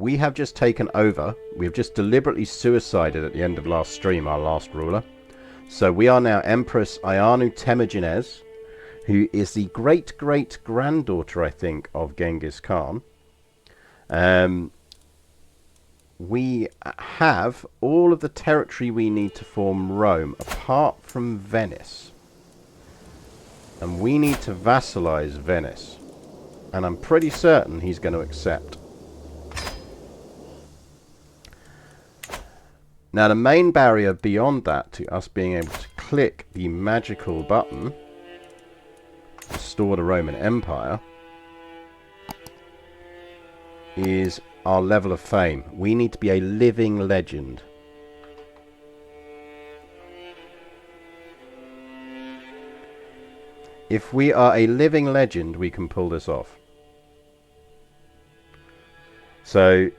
we have just taken over. We've just deliberately suicided at the end of last stream our last ruler. So we are now Empress Ayanu Temujinez, who is the great-great-granddaughter, I think, of Genghis Khan. We have all of the territory we need to form Rome, apart from Venice. And we need to vassalize Venice. And I'm pretty certain he's going to accept. Now, the main barrier beyond that to us being able to click the magical button, restore the Roman Empire, is our level of fame. We need to be a living legend. If we are a living legend, we can pull this off. So,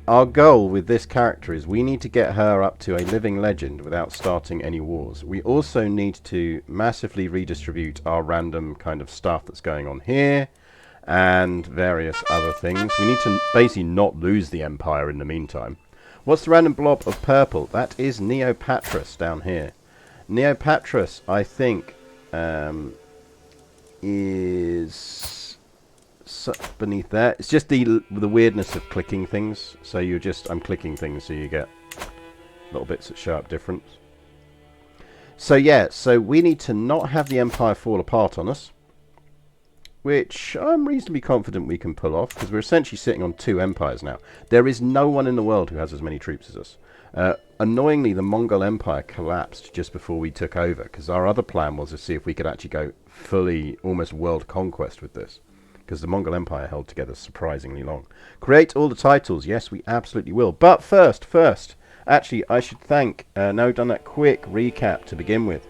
our goal with this character is we need to get her up to a living legend without starting any wars. We also need to massively redistribute our random kind of stuff that's going on here and various other things. We need to basically not lose the empire in the meantime. What's the random blob of purple? That is Neopatris down here. Neopatris, I think, is beneath there. It's just the weirdness of clicking things. So you're just, I'm clicking things so you get little bits that show up different. So yeah, so we need to not have the empire fall apart on us, which I'm reasonably confident we can pull off, because we're essentially sitting on 2 empires now. There is no one in the world who has as many troops as us. Annoyingly, the Mongol Empire collapsed just before we took over, because our other plan was to see if we could actually go fully, almost world conquest with this, because the Mongol Empire held together surprisingly long. Create all the titles. Yes, we absolutely will. But first, actually, I should thank, now we've done that quick recap to begin with.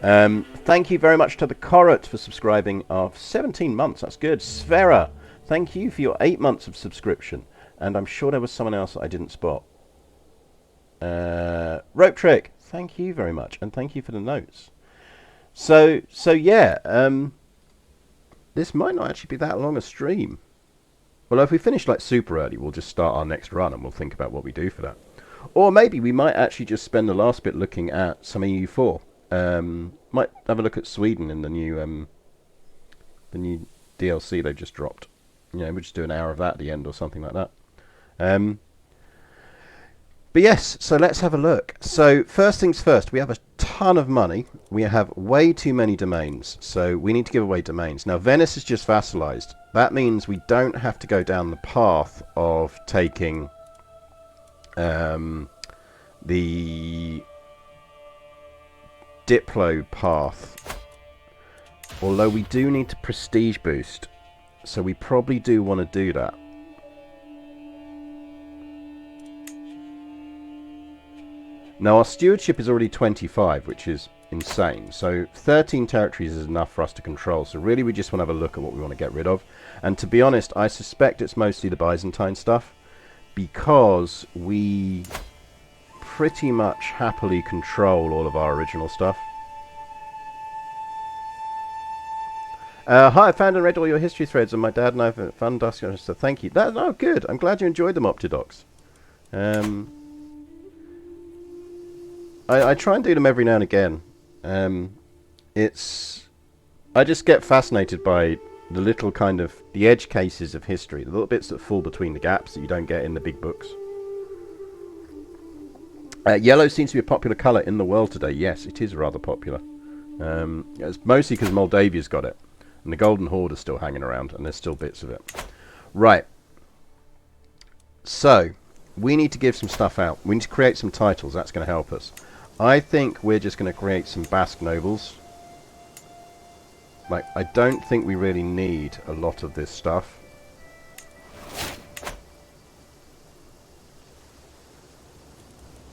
Thank you very much to the Corot for subscribing of 17 months. That's good. Sfera, thank you for your 8 months of subscription. And I'm sure there was someone else that I didn't spot. Rope Trick, thank you very much. And thank you for the notes. So yeah, this might not actually be that long a stream. Well, if we finish like super early, we'll just start our next run and we'll think about what we do for that. Or maybe we might actually just spend the last bit looking at some EU4. Might have a look at Sweden in the new DLC they've just dropped. You know, we'll just do an hour of that at the end or something like that. But yes, so let's have a look. So first things first, we have a ton of money. We have way too many domains, so we need to give away domains. Now Venice is just vassalized. That means we don't have to go down the path of taking the Diplo path, although we do need to prestige boost, so we probably do want to do that. Now our stewardship is already 25, which is insane, so 13 territories is enough for us to control. So really we just want to have a look at what we want to get rid of, and to be honest, I suspect it's mostly the Byzantine stuff, because we pretty much happily control all of our original stuff. Hi, I found and read all your history threads, and my dad and I have fun discussing, so thank you. Oh, good. I'm glad you enjoyed them, Optidox. I try and do them every now and again. I just get fascinated by the little kind of, the edge cases of history, the little bits that fall between the gaps that you don't get in the big books. Yellow seems to be a popular colour in the world today. Yes, it is rather popular. It's mostly because Moldavia's got it. And the Golden Horde is still hanging around, and there's still bits of it. Right. So, we need to give some stuff out. We need to create some titles. That's going to help us. I think we're just going to create some Basque nobles. Like, I don't think we really need a lot of this stuff.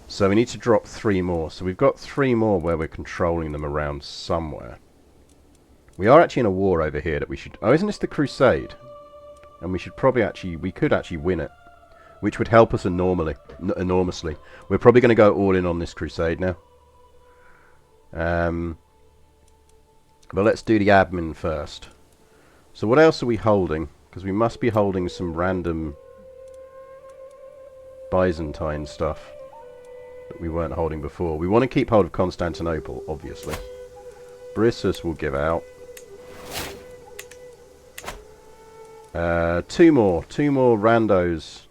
So we need to drop 3 more. So we've got 3 more where we're controlling them around somewhere. We are actually in a war over here that we should... Oh, isn't this the Crusade? And we should probably actually... We could actually win it, which would help us enormously. We're probably going to go all in on this Crusade now. But let's do the admin first. So what else are we holding? Because we must be holding some random Byzantine stuff that we weren't holding before. We want to keep hold of Constantinople, obviously. Brissus will give out. Two more randos.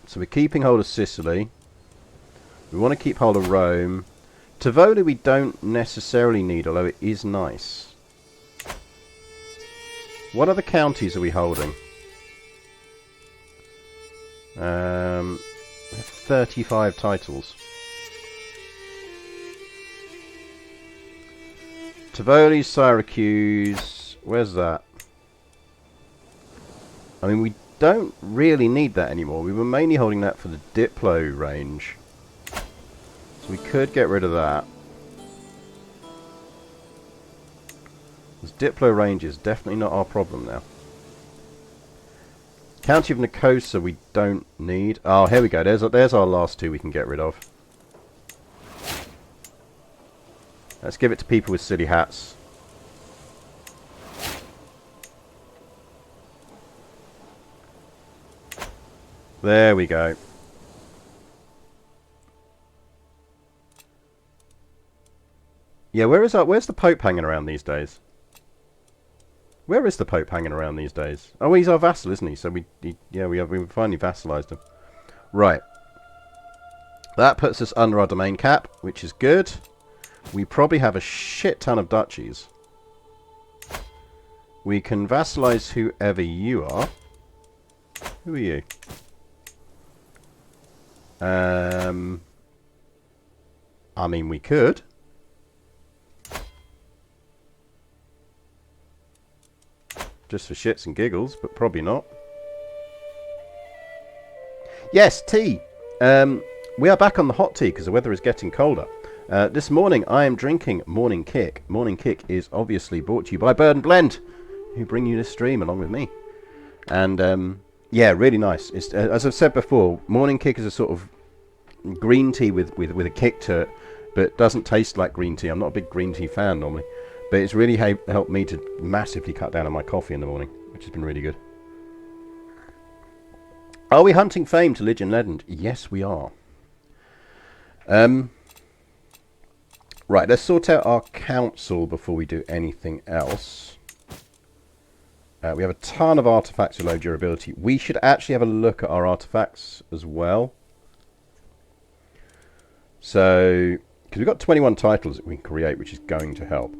So we're keeping hold of Sicily. We want to keep hold of Rome. Tivoli we don't necessarily need, although it is nice. What other counties are we holding? We have 35 titles. Tivoli, Syracuse. Where's that? I mean, we don't really need that anymore. We were mainly holding that for the Diplo range. So we could get rid of that. This Diplo range is definitely not our problem now. County of Nicosia we don't need. Oh, here we go. There's our last two we can get rid of. Let's give it to people with silly hats. There we go. Yeah, where's the Pope hanging around these days? Where is the Pope hanging around these days? Oh, he's our vassal, isn't he? So we finally vassalized him. Right. That puts us under our domain cap, which is good. We probably have a shit ton of duchies. We can vassalize whoever you are. Who are you? I mean, we could. Just for shits and giggles, but probably not. Yes, tea. We are back on the hot tea because the weather is getting colder. This morning I am drinking Morning Kick. Morning Kick is obviously brought to you by Bird and Blend, who bring you this stream along with me. And yeah, really nice. It's, as I've said before, Morning Kick is a sort of green tea with a kick to it, but doesn't taste like green tea. I'm not a big green tea fan normally, but it's really helped me to massively cut down on my coffee in the morning, which has been really good. Are we hunting fame to Legion Legend? Yes, we are. Right, let's sort out our council before we do anything else. We have a ton of artifacts with low durability. We should actually have a look at our artifacts as well. So, because we've got 21 titles that we can create, which is going to help.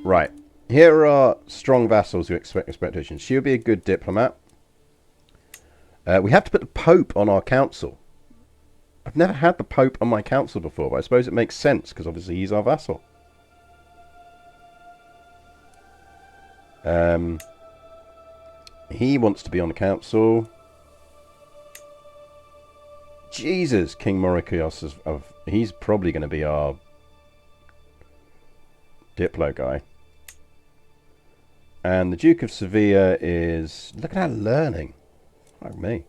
Right, here are strong vassals who expect expectations. She would be a good diplomat. We have to put the Pope on our council. I've never had the Pope on my council before, but I suppose it makes sense, because obviously he's our vassal. He wants to be on the council. Jesus, King Mauricios, he's probably going to be our Diplo guy. And the Duke of Sevilla is... Look at that learning. Fuck me.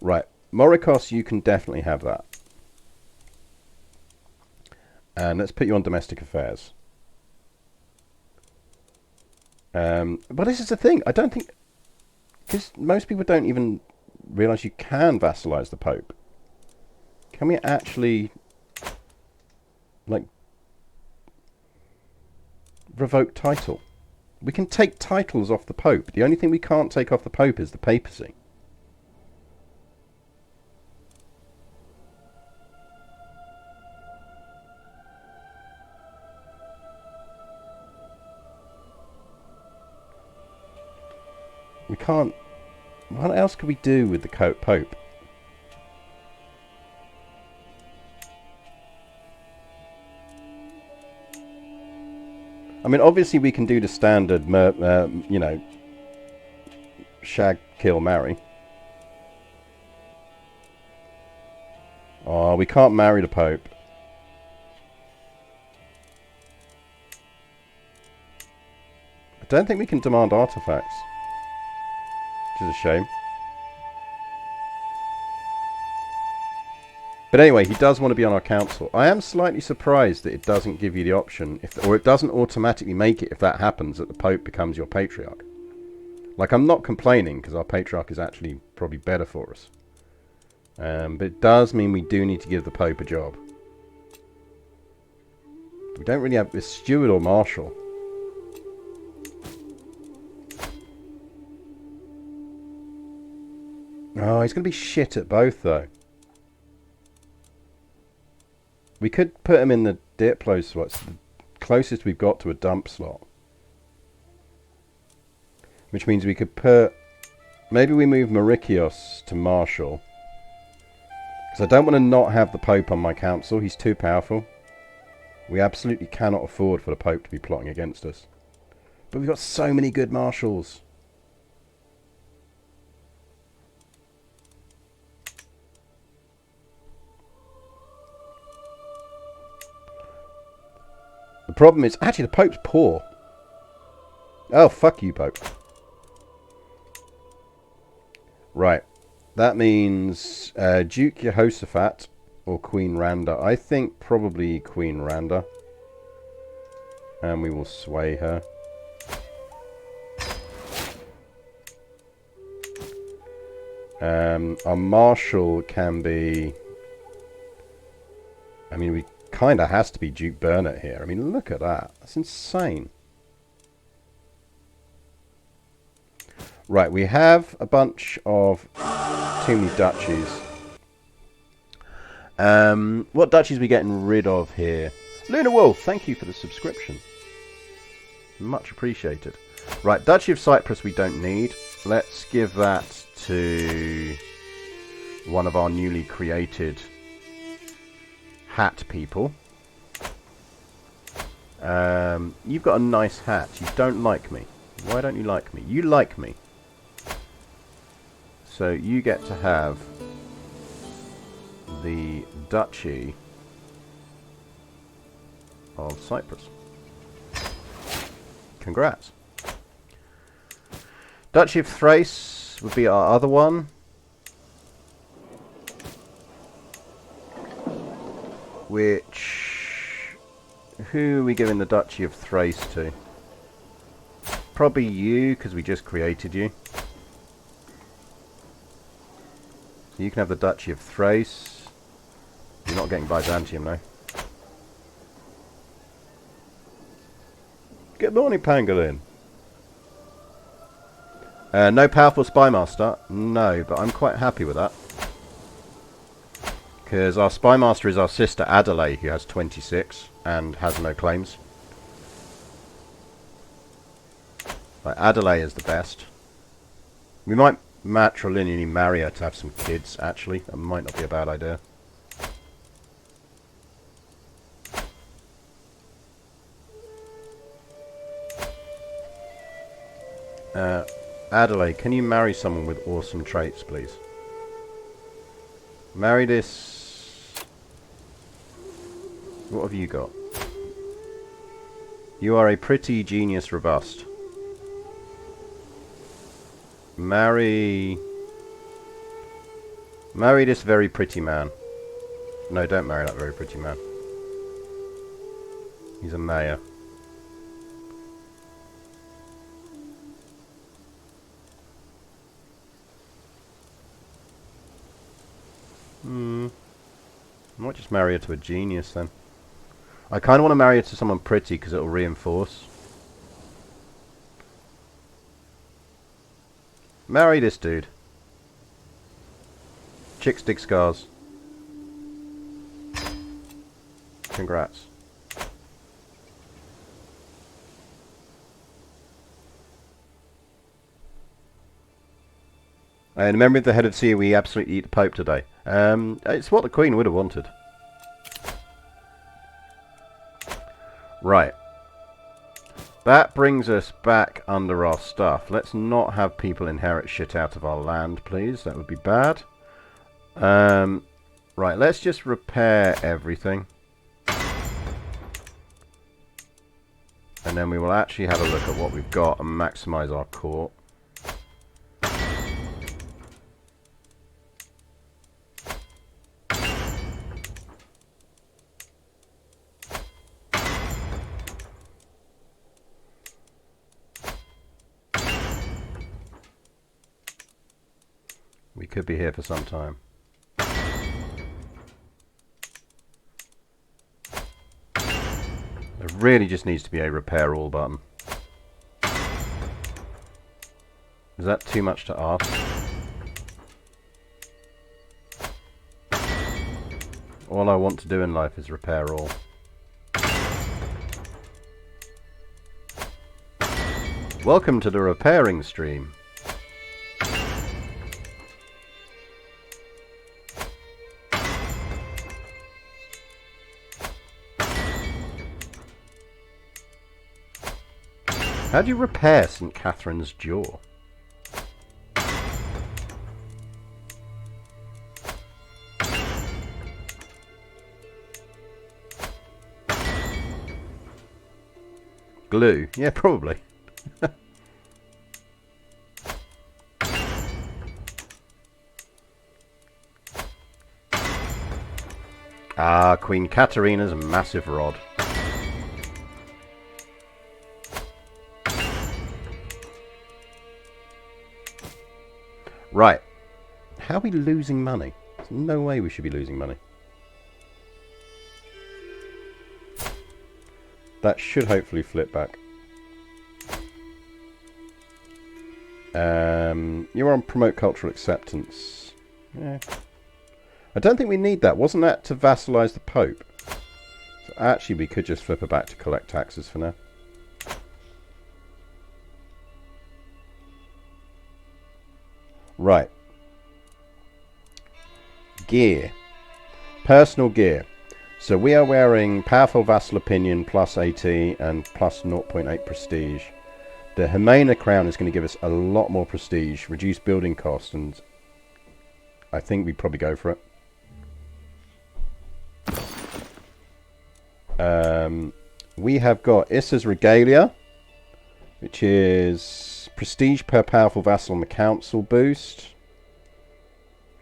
Right, Mauricos, you can definitely have that. And let's put you on domestic affairs. But this is the thing, I don't think... Because most people don't even realise you can vassalize the Pope. Can we actually... like... revoke title? We can take titles off the Pope. The only thing we can't take off the Pope is the papacy. We can't... What else could we do with the Pope? I mean, obviously we can do the standard, you know, shag, kill, marry. Oh, we can't marry the Pope. I don't think we can demand artifacts. Which is a shame. But anyway, he does want to be on our council. I am slightly surprised that it doesn't give you the option, or it doesn't automatically make it if that happens, that the Pope becomes your patriarch. Like, I'm not complaining, because our patriarch is actually probably better for us. But it does mean we do need to give the Pope a job. We don't really have this steward or marshal. Oh, he's going to be shit at both, though. We could put him in the Diplo slot. It's the closest we've got to a dump slot. Which means we could put... Maybe we move Mauricios to Marshal. Because I don't want to not have the Pope on my council. He's too powerful. We absolutely cannot afford for the Pope to be plotting against us. But we've got so many good marshals. The problem is... Actually, the Pope's poor. Oh, fuck you, Pope. Right. That means Duke Jehoshaphat or Queen Randa. I think probably Queen Randa. And we will sway her. Our Marshal can be... I mean, we kind of has to be Duke Bernard here. I mean, look at that. That's insane. Right, we have a bunch of too many duchies. What duchies are we getting rid of here? Luna Wolf, thank you for the subscription. Much appreciated. Right, Duchy of Cyprus we don't need. Let's give that to one of our newly created hat people. You've got a nice hat. You don't like me. Why don't you like me? You like me. So you get to have the Duchy of Cyprus. Congrats. Duchy of Thrace would be our other one. Who are we giving the Duchy of Thrace to? Probably you, because we just created you. So you can have the Duchy of Thrace. You're not getting Byzantium, no. Good morning, Pangolin. No powerful Spy Master? No, but I'm quite happy with that. Because our Spy Master is our sister Adelaide, who has 26 and has no claims. Like, Adelaide is the best. We might matrilineally marry her to have some kids, actually. That might not be a bad idea. Adelaide, can you marry someone with awesome traits, please? Marry this... What have you got? You are a pretty genius robust. Marry this very pretty man. No, don't marry that very pretty man. He's a mayor. I might just marry her to a genius then. I kind of want to marry her to someone pretty because it'll reinforce. Marry this dude. Chicks dig scars. Congrats. And remember the head of sea, we absolutely eat the Pope today. It's what the Queen would have wanted. Right. That brings us back under our stuff. Let's not have people inherit shit out of our land, please. That would be bad. Right, let's just repair everything. And then we will actually have a look at what we've got and maximize our court. could be here for some time. There really just needs to be a repair all button. Is that too much to ask? All I want to do in life is repair all. Welcome to the repairing stream. How do you repair St. Catherine's jaw? Glue? Yeah, probably. Ah, Queen Katarina's massive rod. Right. How are we losing money? There's no way we should be losing money. That should hopefully flip back. You're on promote cultural acceptance. Yeah. I don't think we need that. Wasn't that to vassalize the Pope? So actually we could just flip her back to collect taxes for now. Right. Gear. Personal gear. So we are wearing Powerful Vassal Opinion plus 80 and plus 0.8 prestige. The Jimena crown is going to give us a lot more prestige, reduce building cost, and I think we'd probably go for it. We have got Issa's Regalia, which is prestige per powerful vassal on the council boost,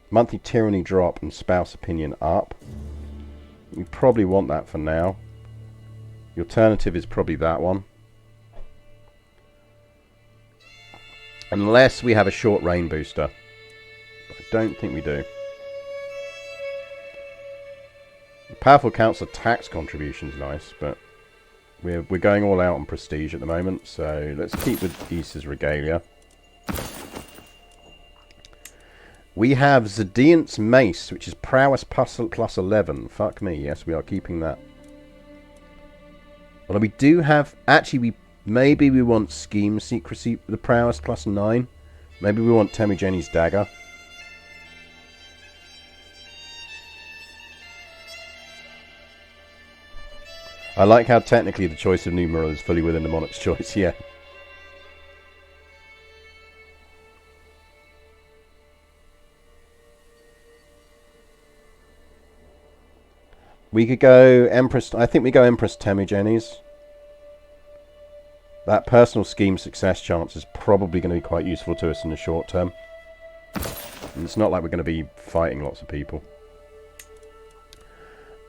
monthly tyranny drop, and spouse opinion up. You probably want that for now. The alternative is probably that one. Unless we have a short reign booster. I don't think we do. The powerful council tax contribution is nice, but we're going all out on prestige at the moment, so let's keep with Issa's Regalia. We have Zediant's Mace, which is prowess plus 11. Fuck me, yes, we are keeping that. Although we do have... Actually, maybe we want Scheme Secrecy with the prowess plus 9. Maybe we want Temujini's Dagger. I like how technically the choice of numeral is fully within the monarch's choice, yeah. We could go Empress... I think we go Empress Temujini's. That personal scheme success chance is probably going to be quite useful to us in the short term. And it's not like we're going to be fighting lots of people.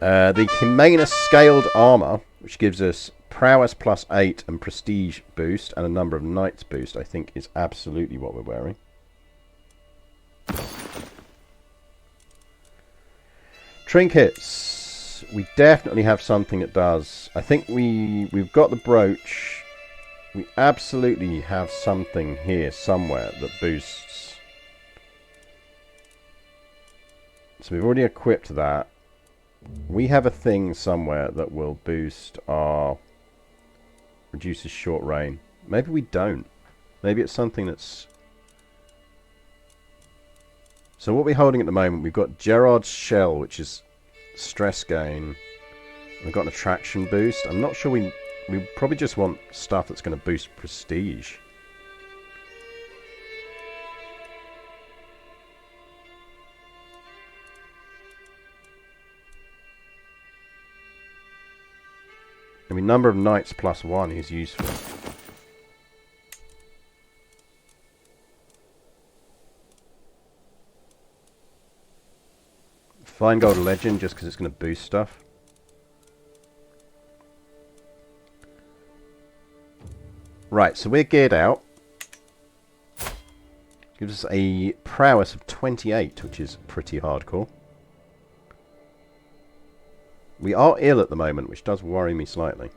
The Jimena Scaled Armor, which gives us prowess plus 8 and prestige boost and a number of knights boost, I think is absolutely what we're wearing. Trinkets. We definitely have something that does. I think we've got the brooch. We absolutely have something here somewhere that boosts. So we've already equipped that. We have a thing somewhere that will boost our... reduces short reign. Maybe we don't. Maybe it's something that's... So what we're holding at the moment, we've got Gerard's Shell, which is stress gain. We've got an attraction boost. I'm not sure we probably just want stuff that's going to boost prestige. I mean, number of knights plus 1 is useful. Fine Gold Legend, just because it's going to boost stuff. Right, so we're geared out. Gives us a prowess of 28, which is pretty hardcore. We are ill at the moment, which does worry me slightly.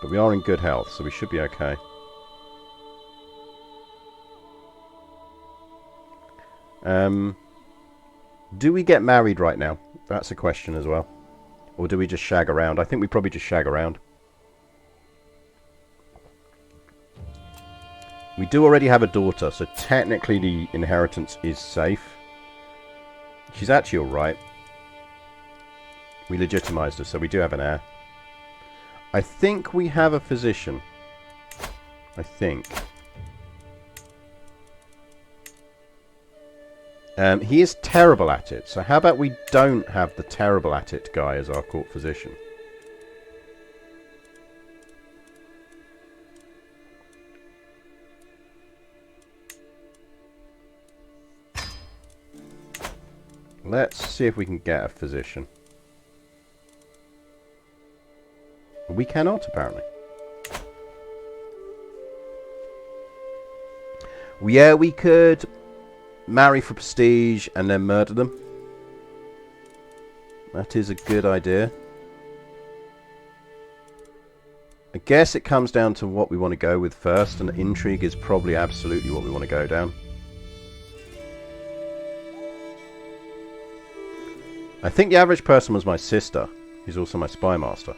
But we are in good health, so we should be okay. Do we get married right now? That's a question as well. Or do we just shag around? I think we probably just shag around. We do already have a daughter, so technically the inheritance is safe. She's actually alright. We legitimized her, so we do have an heir. I think we have a physician. I think. He is terrible at it, so how about we don't have the terrible at it guy as our court physician? Let's see if we can get a physician. We cannot, apparently. Yeah, we could marry for prestige and then murder them. That is a good idea. I guess it comes down to what we want to go with first, and intrigue is probably absolutely what we want to go down. I think the average person was my sister, who's also my spy master.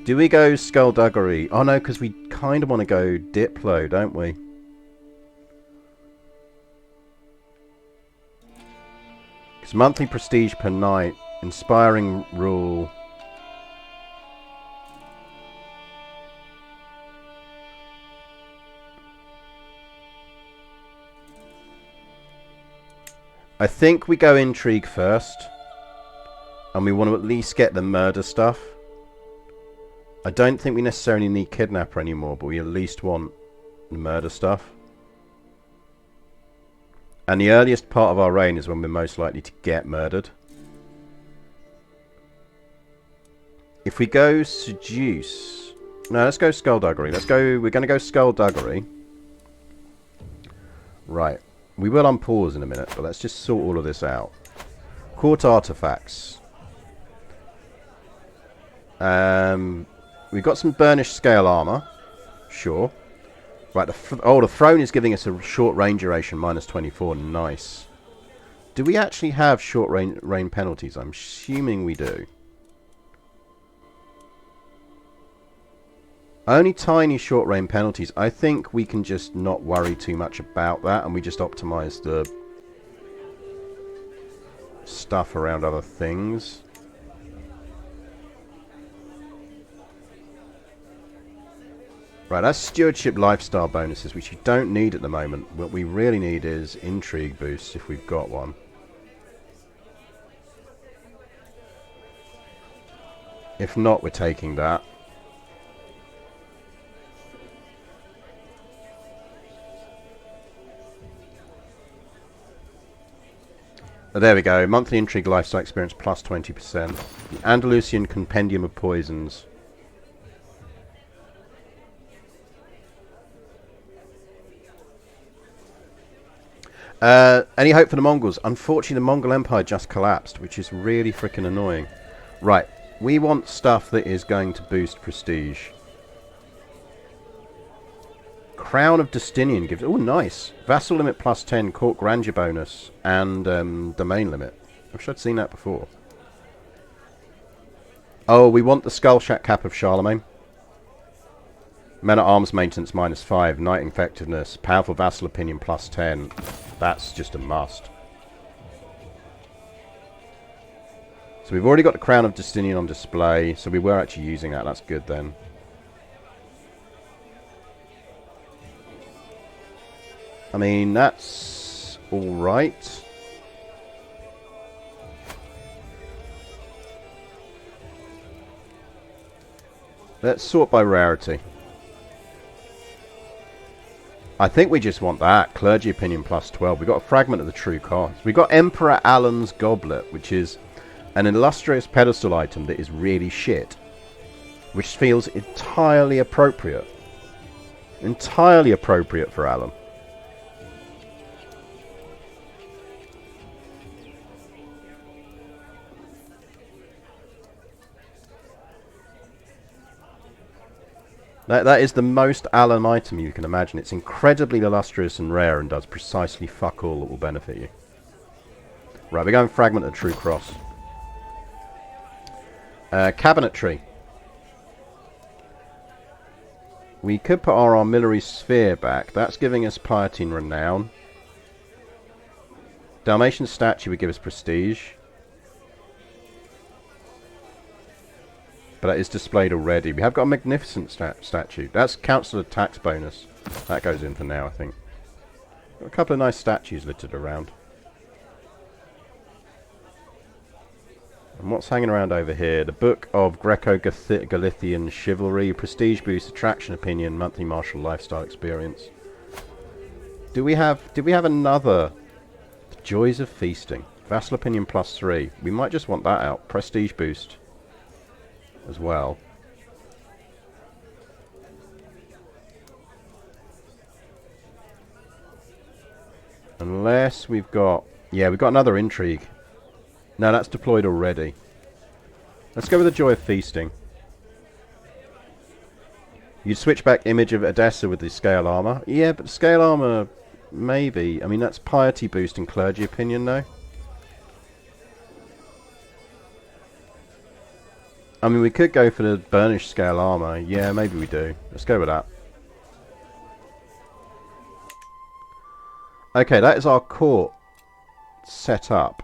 Do we go skullduggery? Oh no, because we kind of want to go Diplo, don't we? Because monthly prestige per night, inspiring rule. I think we go intrigue first. And we want to at least get the murder stuff. I don't think we necessarily need kidnapper anymore, but we at least want the murder stuff. And the earliest part of our reign is when we're most likely to get murdered. If we go seduce... No, let's go skullduggery. We're going to go skullduggery. Right. We will unpause in a minute, but let's just sort all of this out. Court artifacts. We've got some burnished scale armor. Sure. Right, the throne is giving us a short range duration, minus 24. Nice. Do we actually have short range penalties? I'm assuming we do. Only tiny short range penalties. I think we can just not worry too much about that, and we just optimize the stuff around other things. Right, that's stewardship lifestyle bonuses, which you don't need at the moment. What we really need is intrigue boosts, if we've got one. If not, we're taking that. Oh, there we go. Monthly intrigue lifestyle experience plus 20%. The Andalusian Compendium of Poisons. Any hope for the Mongols? Unfortunately, the Mongol Empire just collapsed, which is really freaking annoying. Right, we want stuff that is going to boost prestige. Crown of Justinian gives... Oh, nice. Vassal limit plus 10, court grandeur bonus, and domain limit. I wish I'd seen that before. Oh, we want the Skull Shack cap of Charlemagne. Men-at-Arms maintenance minus 5, Knight effectiveness, powerful vassal opinion plus 10. That's just a must. So we've already got the Crown of Justinian on display, so we were actually using that. That's good then. I mean, that's alright. Let's sort by rarity. I think we just want that. Clergy opinion plus 12. We've got a fragment of the true cost. We've got Emperor Alan's goblet, which is an illustrious pedestal item that is really shit. Which feels entirely appropriate. Entirely appropriate for Alan. That is the most Alan item you can imagine. It's incredibly illustrious and rare and does precisely fuck all that will benefit you. Right, we're going Fragment of True Cross. Cabinetry. We could put our armillary sphere back. That's giving us piety and renown. Dalmatian statue would give us prestige. But that is displayed already. We have got a magnificent statue. That's council tax bonus. That goes in for now, I think. Got a couple of nice statues littered around. And what's hanging around over here? The Book of Greco-Galician Chivalry, Prestige Boost, Attraction Opinion, Monthly Martial Lifestyle Experience. Did we have another? The Joys of Feasting. Vassal Opinion +3. We might just want that out. Prestige Boost as well. Unless we've got... Yeah, we've got another intrigue. No, that's deployed already. Let's go with the Joy of Feasting. You'd switch back image of Edessa with the scale armor. Yeah, but scale armor, maybe. I mean, that's piety boost and clergy opinion, though. I mean, we could go for the burnished scale armor. Yeah, maybe we do. Let's go with that. Okay, that is our court set up.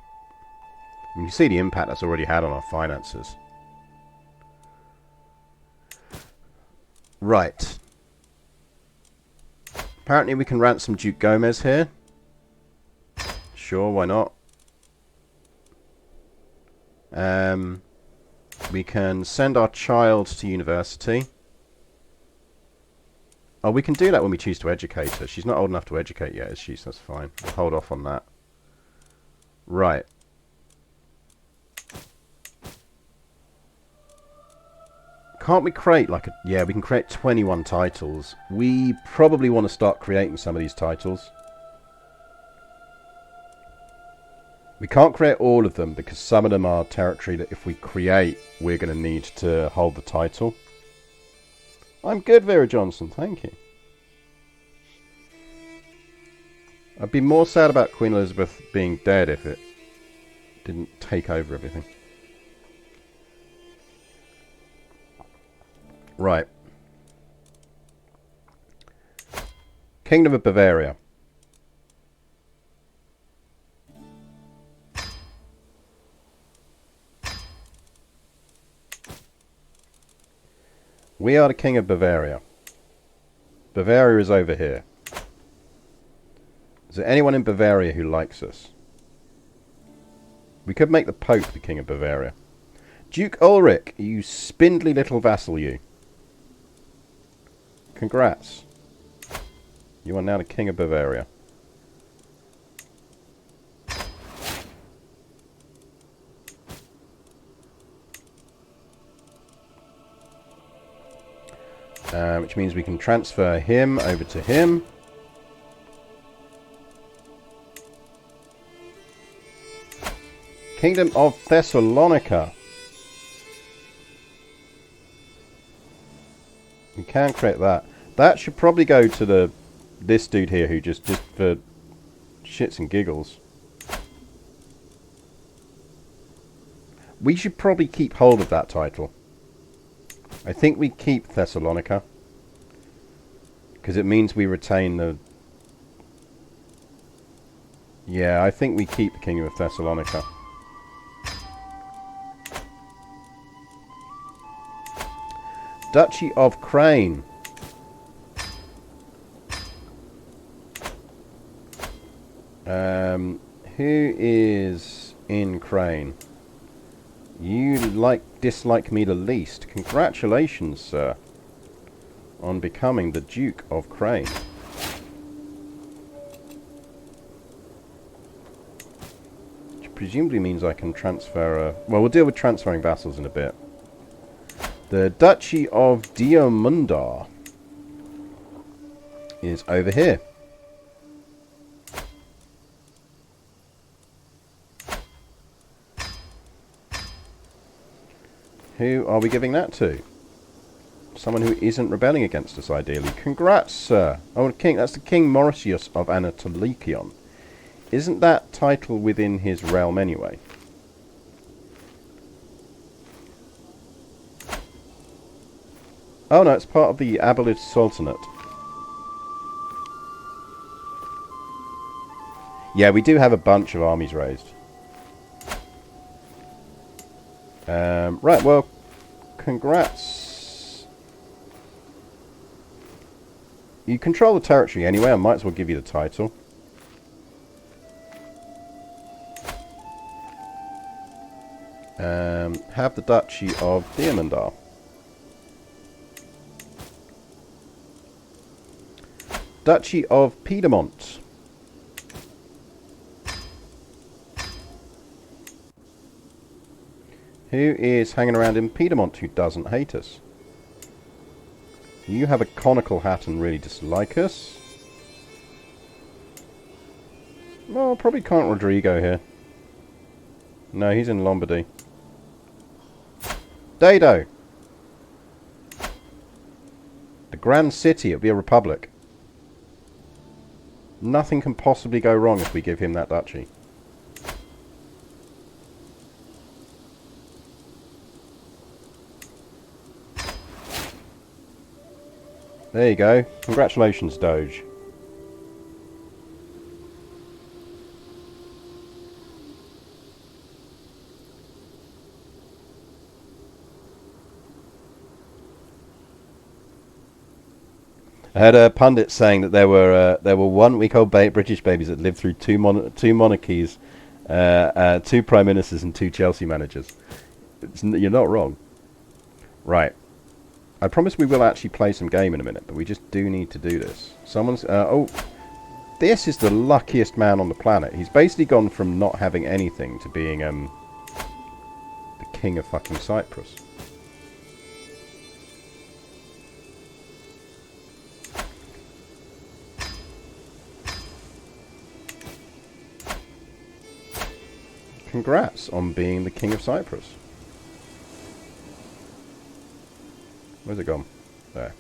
You can see the impact that's already had on our finances. Right. Apparently we can ransom Duke Gomez here. Sure, why not? We can send our child to university. Oh, we can do that when we choose to educate her. She's not old enough to educate yet, is she? So that's fine. We'll hold off on that. Right. Can't we create like a... Yeah, we can create 21 titles. We probably want to start creating some of these titles. We can't create all of them because some of them are territory that if we create, we're going to need to hold the title. I'm good, Vera Johnson. Thank you. I'd be more sad about Queen Elizabeth being dead if it didn't take over everything. Right. Kingdom of Bavaria. We are the King of Bavaria. Bavaria is over here. Is there anyone in Bavaria who likes us? We could make the Pope the King of Bavaria. Duke Ulrich, you spindly little vassal, you. Congrats. You are now the King of Bavaria. Which means we can transfer him over to him. Kingdom of Thessalonica. We can create that. That should probably go to this dude here who just for shits and giggles. We should probably keep hold of that title. I think we keep Thessalonica. Because it means we retain the... Yeah, I think we keep the Kingdom of Thessalonica. Duchy of Crane. Who is in Crane? You dislike me the least. Congratulations, sir, on becoming the Duke of Crane. Which presumably means I can transfer... well, we'll deal with transferring vassals in a bit. The Duchy of Diomunda. is over here. Who are we giving that to? Someone who isn't rebelling against us, ideally. Congrats, sir. Oh, king. That's the King Mauritius of Anatolikion. Isn't that title within his realm anyway? Oh no, it's part of the Abalid Sultanate. Yeah, we do have a bunch of armies raised. Right, well, congrats. You control the territory anyway, I might as well give you the title. Have the Duchy of Diamandar. Duchy of Piedmont. Who is hanging around in Piedmont who doesn't hate us? You have a conical hat and really dislike us. Well, probably can't Rodrigo here. No, he's in Lombardy. Dado! The Grand City, it'll be a republic. Nothing can possibly go wrong if we give him that duchy. There you go. Congratulations, Doge. I heard a pundit saying that there were 1 week old British babies that lived through two monarchies, 2 prime ministers and 2 Chelsea managers. You're not wrong. Right. I promise we will actually play some game in a minute, but we just do need to do this. Someone's... oh, this is the luckiest man on the planet. He's basically gone from not having anything to being the king of fucking Cyprus. Congrats on being the king of Cyprus. Where's it gone? There.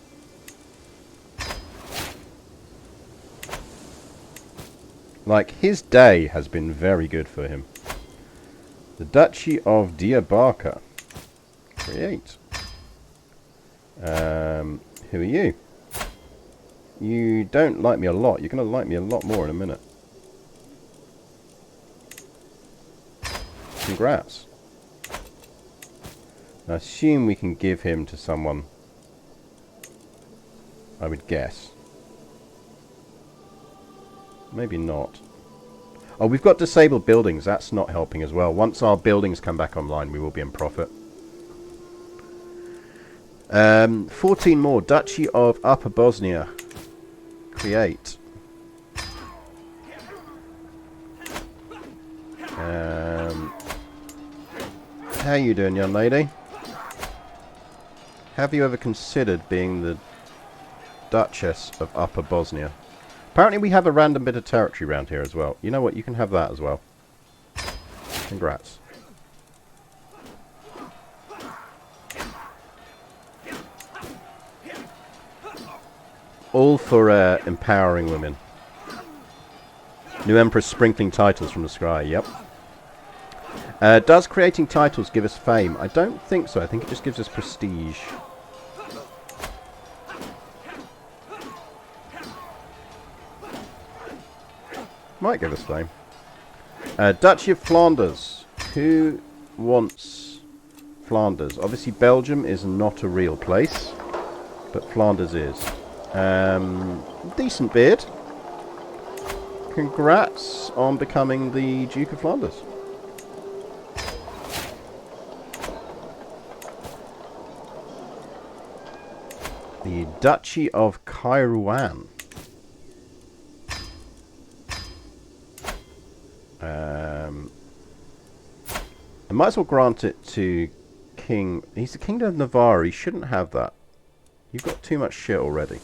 Like, his day has been very good for him. The Duchy of Diabarca. Create. Who are you? You don't like me a lot. You're going to like me a lot more in a minute. Congrats. I assume we can give him to someone, I would guess. Maybe not. Oh, we've got disabled buildings. That's not helping as well. Once our buildings come back online, we will be in profit. 14 more. Duchy of Upper Bosnia. Create. How you doing, young lady? Have you ever considered being the Duchess of Upper Bosnia? Apparently we have a random bit of territory around here as well. You know what? You can have that as well. Congrats. All for empowering women. New Empress sprinkling titles from the sky. Yep. Does creating titles give us fame? I don't think so. I think it just gives us prestige. Might give us fame. Duchy of Flanders. Who wants Flanders? Obviously Belgium is not a real place, but Flanders is. Decent beard. Congrats on becoming the Duke of Flanders. The Duchy of Kairouan. I might as well grant it to King... He's the Kingdom of Navarre. He shouldn't have that. You've got too much shit already.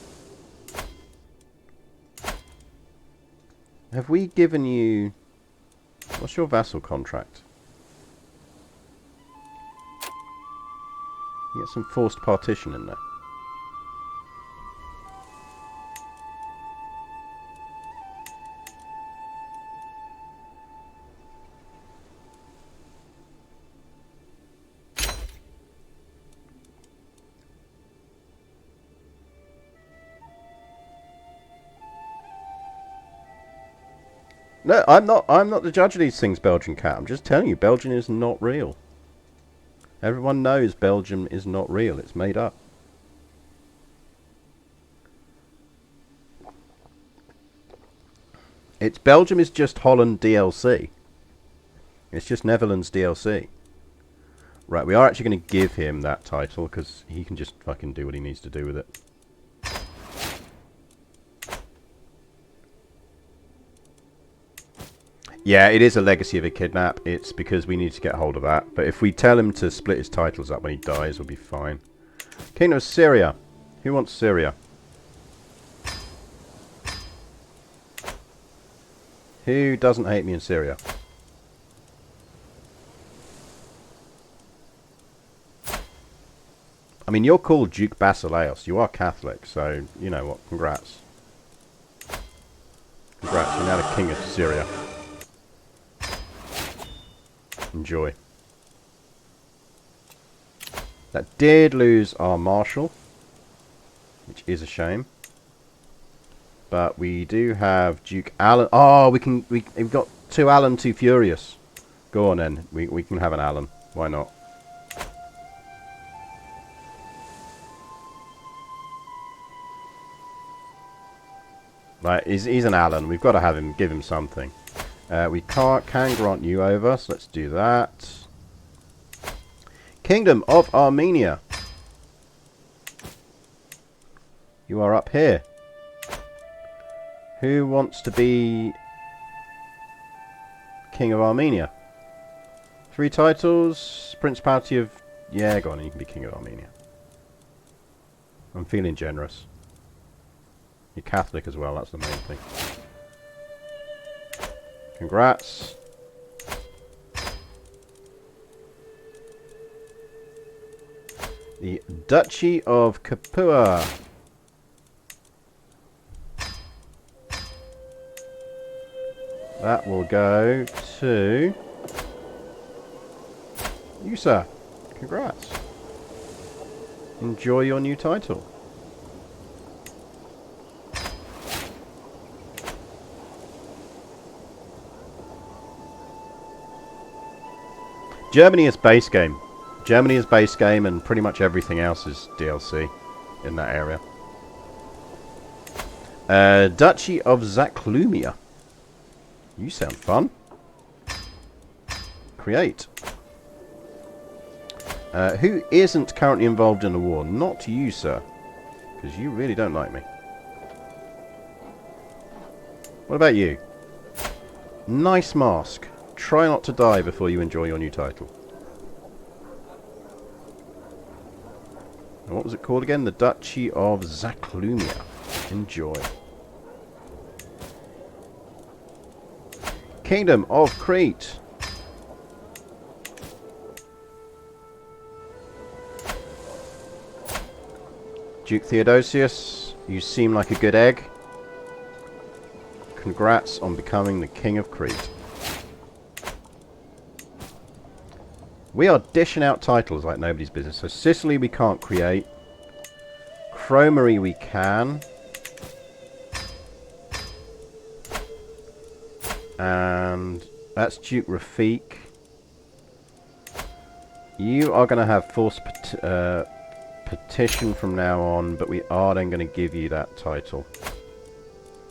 Have we given you... What's your vassal contract? You get some forced partition in there. No, I'm not the judge of these things, Belgian cat. I'm just telling you, Belgium is not real. Everyone knows Belgium is not real. It's made up. Belgium is just Holland DLC. It's just Netherlands DLC. Right, we are actually going to give him that title because he can just fucking do what he needs to do with it. Yeah, it is a legacy of a kidnap. It's because we need to get hold of that. But if we tell him to split his titles up when he dies, we'll be fine. Kingdom of Syria. Who wants Syria? Who doesn't hate me in Syria? I mean, you're called Duke Basileus. You are Catholic, so you know what. Congrats. Congrats, you're now the King of Syria. Enjoy. That did lose our Marshal, which is a shame. But we do have Duke Alan. Oh, we've got 2 Alan, 2 Furious. Go on then. We can have an Alan. Why not? Right, he's an Alan. We've got to have him, give him something. We can grant you over, so let's do that. Kingdom of Armenia. You are up here. Who wants to be King of Armenia? 3 titles. Principality of... Yeah, go on, you can be King of Armenia. I'm feeling generous. You're Catholic as well, that's the main thing. Congrats. The Duchy of Capua. That will go to you, sir. Congrats. Enjoy your new title. Germany is base game. Germany is base game and pretty much everything else is DLC in that area. Duchy of Zaclumia. You sound fun. Create. Who isn't currently involved in the war? Not you, sir. Because you really don't like me. What about you? Nice mask. Try not to die before you enjoy your new title. And what was it called again? The Duchy of Zaclumia. Enjoy. Kingdom of Crete. Duke Theodosius, you seem like a good egg. Congrats on becoming the King of Crete. We are dishing out titles like nobody's business. So Sicily we can't create. Cromery we can. And that's Duke Rafik. You are going to have forced petition from now on, but we are then going to give you that title.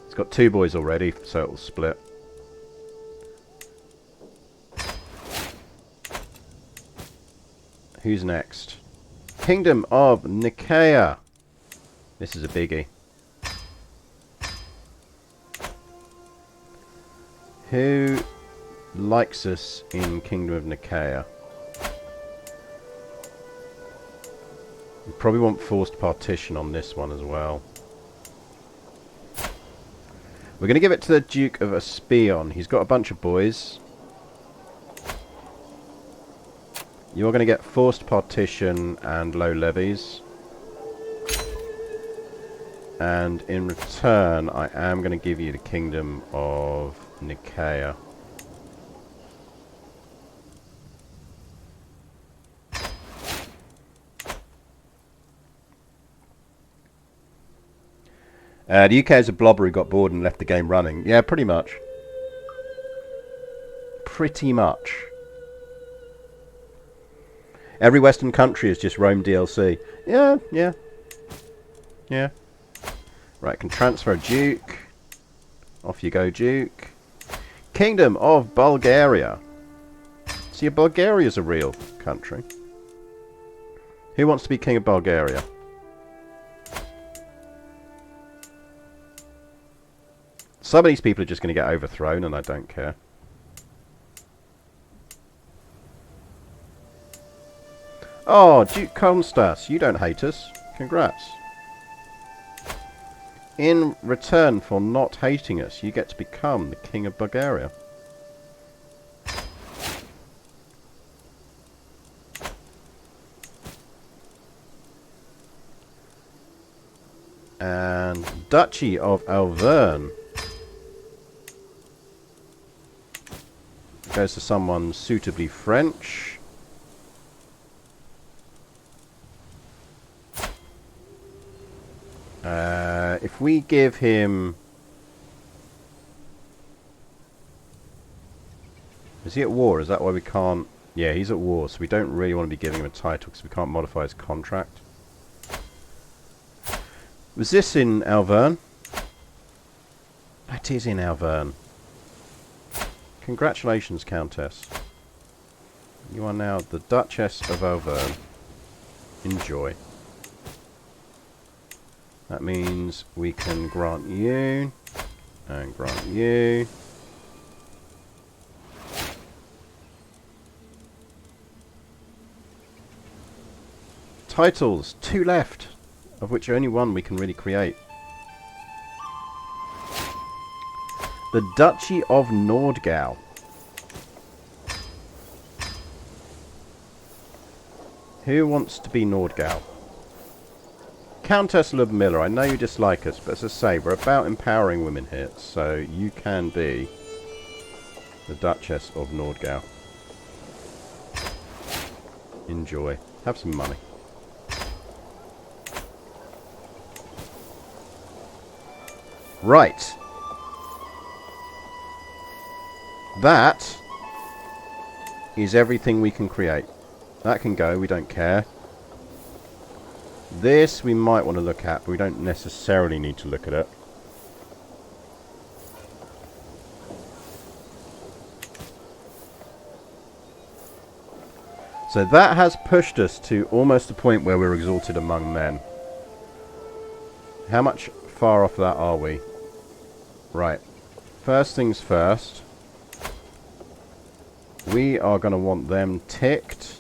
It's got 2 boys already, so it will split. Who's next? Kingdom of Nicaea. This is a biggie. Who likes us in Kingdom of Nicaea? We probably want forced partition on this one as well. We're going to give it to the Duke of Espion. He's got a bunch of boys. You're going to get forced partition and low levies. And in return, I am going to give you the Kingdom of Nicaea. The UK is a blobber who got bored and left the game running. Yeah, pretty much. Pretty much. Every Western country is just Rome DLC. Yeah, yeah. Yeah. Right, can transfer a Duke. Off you go, Duke. Kingdom of Bulgaria. See, Bulgaria's a real country. Who wants to be King of Bulgaria? Some of these people are just going to get overthrown, and I don't care. Oh, Duke Konstas, you don't hate us. Congrats. In return for not hating us, you get to become the King of Bulgaria. And Duchy of Auvergne goes to someone suitably French. If we give him... Is he at war? Is that why we can't... Yeah, he's at war, so we don't really want to be giving him a title because we can't modify his contract. Was this in Auvergne? It is in Auvergne. Congratulations, Countess. You are now the Duchess of Auvergne. Enjoy. That means we can grant you and grant you. Titles, 2 left, of which only one we can really create. The Duchy of Nordgau. Who wants to be Nordgau? Countess Ludmilla, I know you dislike us, but as I say, we're about empowering women here, so you can be the Duchess of Nordgau. Enjoy. Have some money. Right. That is everything we can create. That can go, we don't care. This we might want to look at, but we don't necessarily need to look at it. So that has pushed us to almost the point where we're exalted among men. How much far off that are we? Right. First things first. We are going to want them ticked,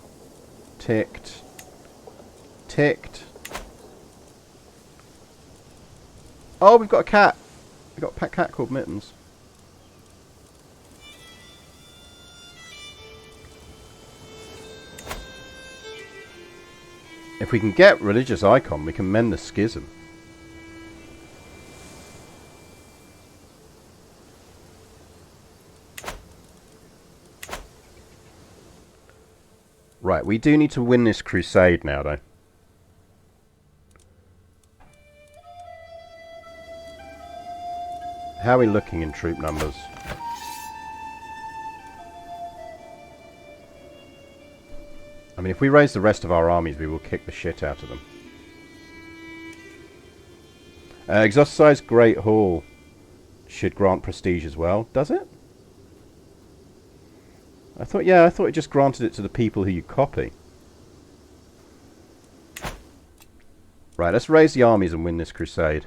ticked, ticked. Oh, we've got a cat. We've got a pet cat called Mittens. If we can get religious icon, we can mend the schism. Right, we do need to win this crusade now, though. How are we looking in troop numbers? I mean, if we raise the rest of our armies, we will kick the shit out of them. Exoticized Great Hall should grant prestige as well. Does it? I thought it just granted it to the people who you copy. Right, let's raise the armies and win this crusade.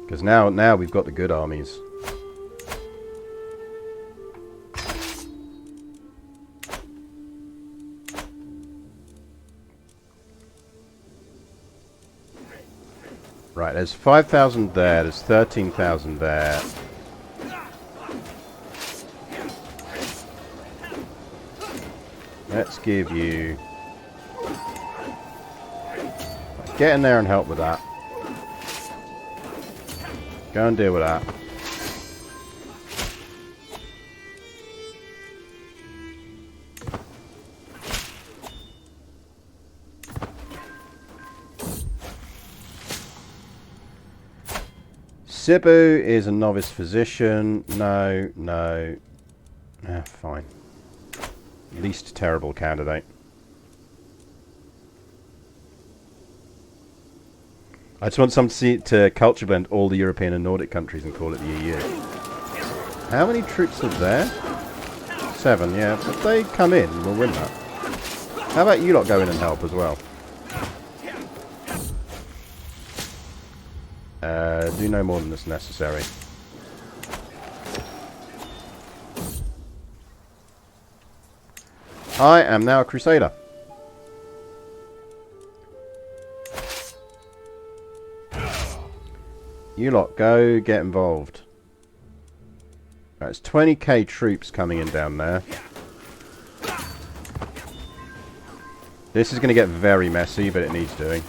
Because now we've got the good armies. Right, there's 5,000 there, there's 13,000 there. Let's give you... Get in there and help with that. Go and deal with that. Sibu is a novice physician. No, no. Fine. Least terrible candidate. I just want someone to culture blend all the European and Nordic countries and call it the EU. How many troops are there? 7, yeah. If they come in, we'll win that. How about you lot go in and help as well? Do no more than is necessary. I am now a crusader. You lot go get involved. Right, it's 20k troops coming in down there. This is going to get very messy, but it needs doing.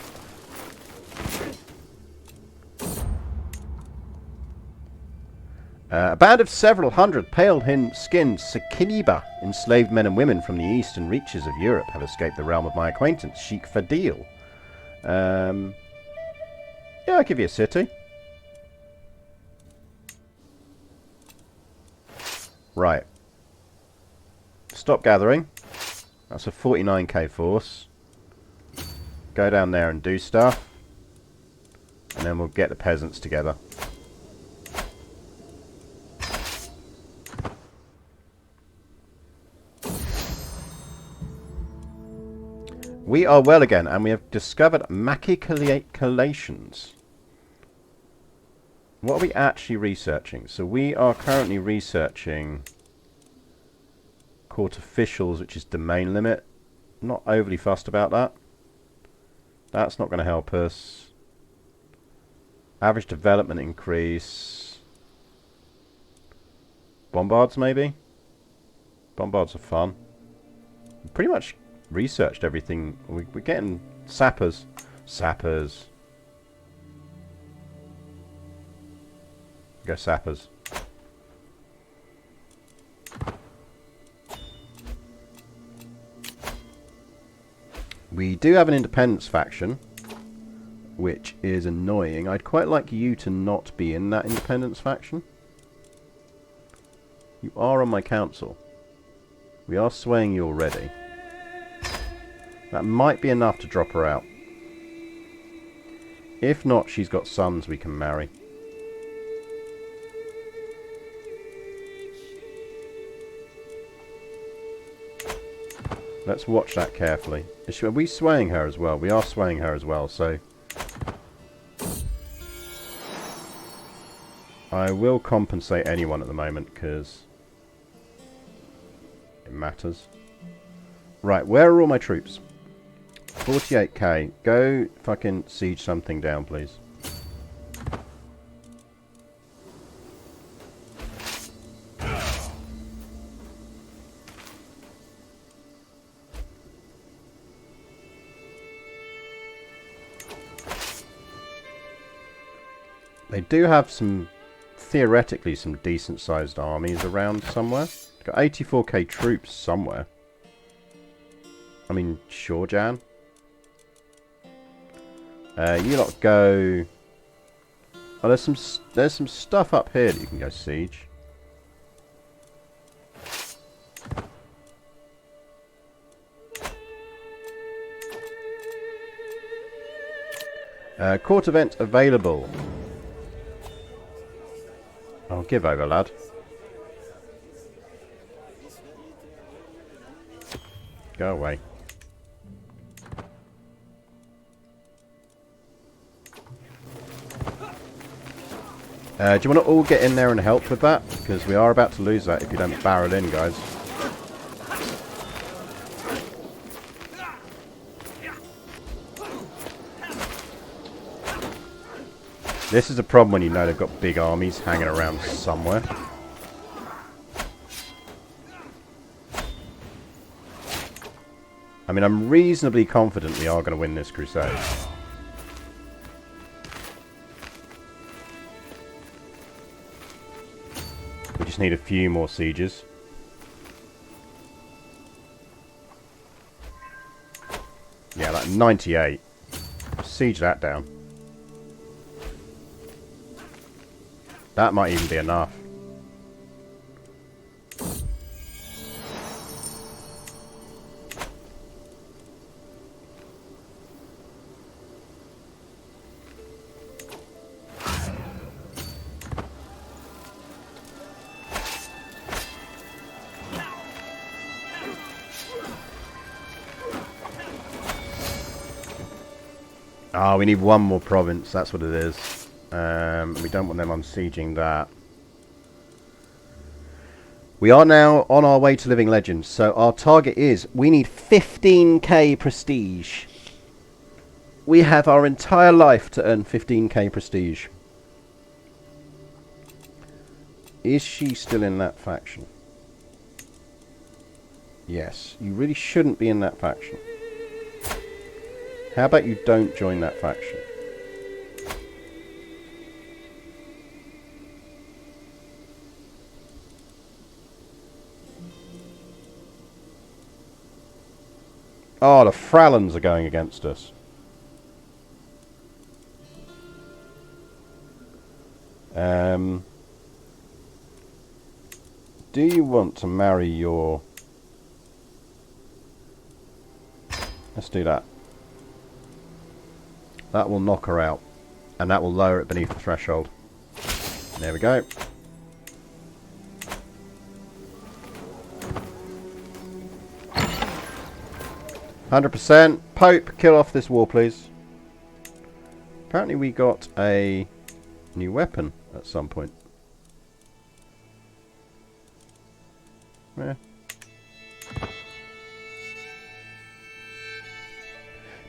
A band of several hundred pale-skinned Sakiniba, enslaved men and women from the eastern reaches of Europe, have escaped the realm of my acquaintance, Sheikh Fadil. Yeah, I'll give you a city. Right. Stop gathering. That's a 49k force. Go down there and do stuff. And then we'll get the peasants together. We are well again, and we have discovered machicolations. What are we actually researching? So we are currently researching court officials, which is domain limit. Not overly fussed about that. That's not going to help us. Average development increase. Bombards, maybe? Bombards are fun. Pretty much researched everything. We're getting sappers. Sappers. Go sappers. We do have an independence faction, which is annoying. I'd quite like you to not be in that independence faction. You are on my council. We are swaying you already. That might be enough to drop her out. If not, she's got sons we can marry. Let's watch that carefully. Are we swaying her as well? We are swaying her as well, so... I will compensate anyone at the moment, because... it matters. Right, where are all my troops? 48k. Go fucking siege something down, please. They do have some, theoretically, some decent sized armies around somewhere. They've got 84k troops somewhere. I mean, sure, Jan. You lot go... oh, there's some stuff up here that you can go siege. Court event available. I'll give over, lad. Go away. Do you want to all get in there and help with that? Because we are about to lose that if you don't barrel in, guys. This is a problem when you know they've got big armies hanging around somewhere. I mean, I'm reasonably confident we are going to win this crusade. We just need a few more sieges. Yeah, like 98. Siege that down. That might even be enough. Ah, we need one more province, that's what it is. We don't want them unsieging that. We are now on our way to Living Legends, so our target is, we need 15k prestige. We have our entire life to earn 15k prestige. Is she still in that faction? Yes, you really shouldn't be in that faction. How about you don't join that faction? Oh, the Frallans are going against us. Do you want to marry your... Let's do that. That will knock her out. And that will lower it beneath the threshold. There we go. %. Pope, kill off this war, please. Apparently we got a new weapon at some point. Yeah.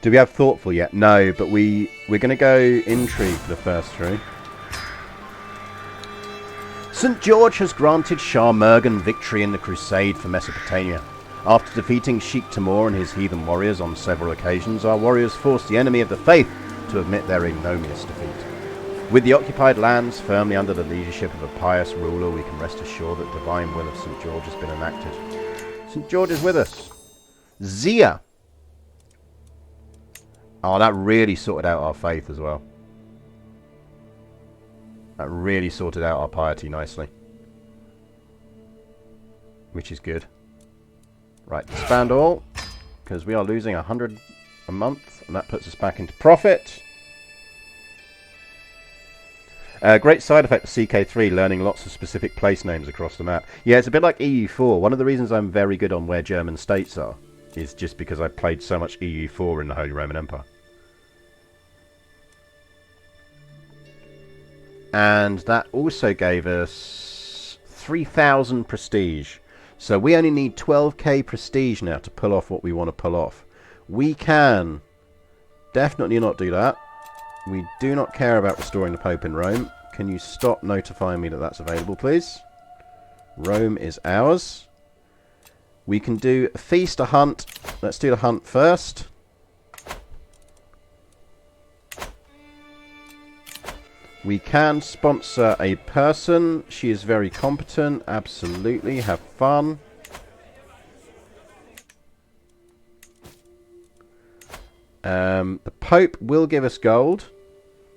Do we have Thoughtful yet? No, but we're going to go Intrigue for the first three. St. George has granted Shah Murgan victory in the crusade for Mesopotamia. After defeating Sheikh Timur and his heathen warriors on several occasions, our warriors forced the enemy of the faith to admit their ignominious defeat. With the occupied lands firmly under the leadership of a pious ruler, we can rest assured that the divine will of St. George has been enacted. St. George is with us. Zia! Oh, that really sorted out our faith as well. That really sorted out our piety nicely. Which is good. Right, disband all. Because we are losing 100 a month. And that puts us back into profit. Great side effect of CK3, learning lots of specific place names across the map. Yeah, it's a bit like EU4. One of the reasons I'm very good on where German states are is just because I played so much EU4 in the Holy Roman Empire. And that also gave us 3,000 prestige. So we only need 12k prestige now to pull off what we want to pull off. We can definitely not do that. We do not care about restoring the Pope in Rome. Can you stop notifying me that that's available, please? Rome is ours. We can do a feast, a hunt. Let's do the hunt first. We can sponsor a person. She is very competent. Absolutely. Have fun. The Pope will give us gold.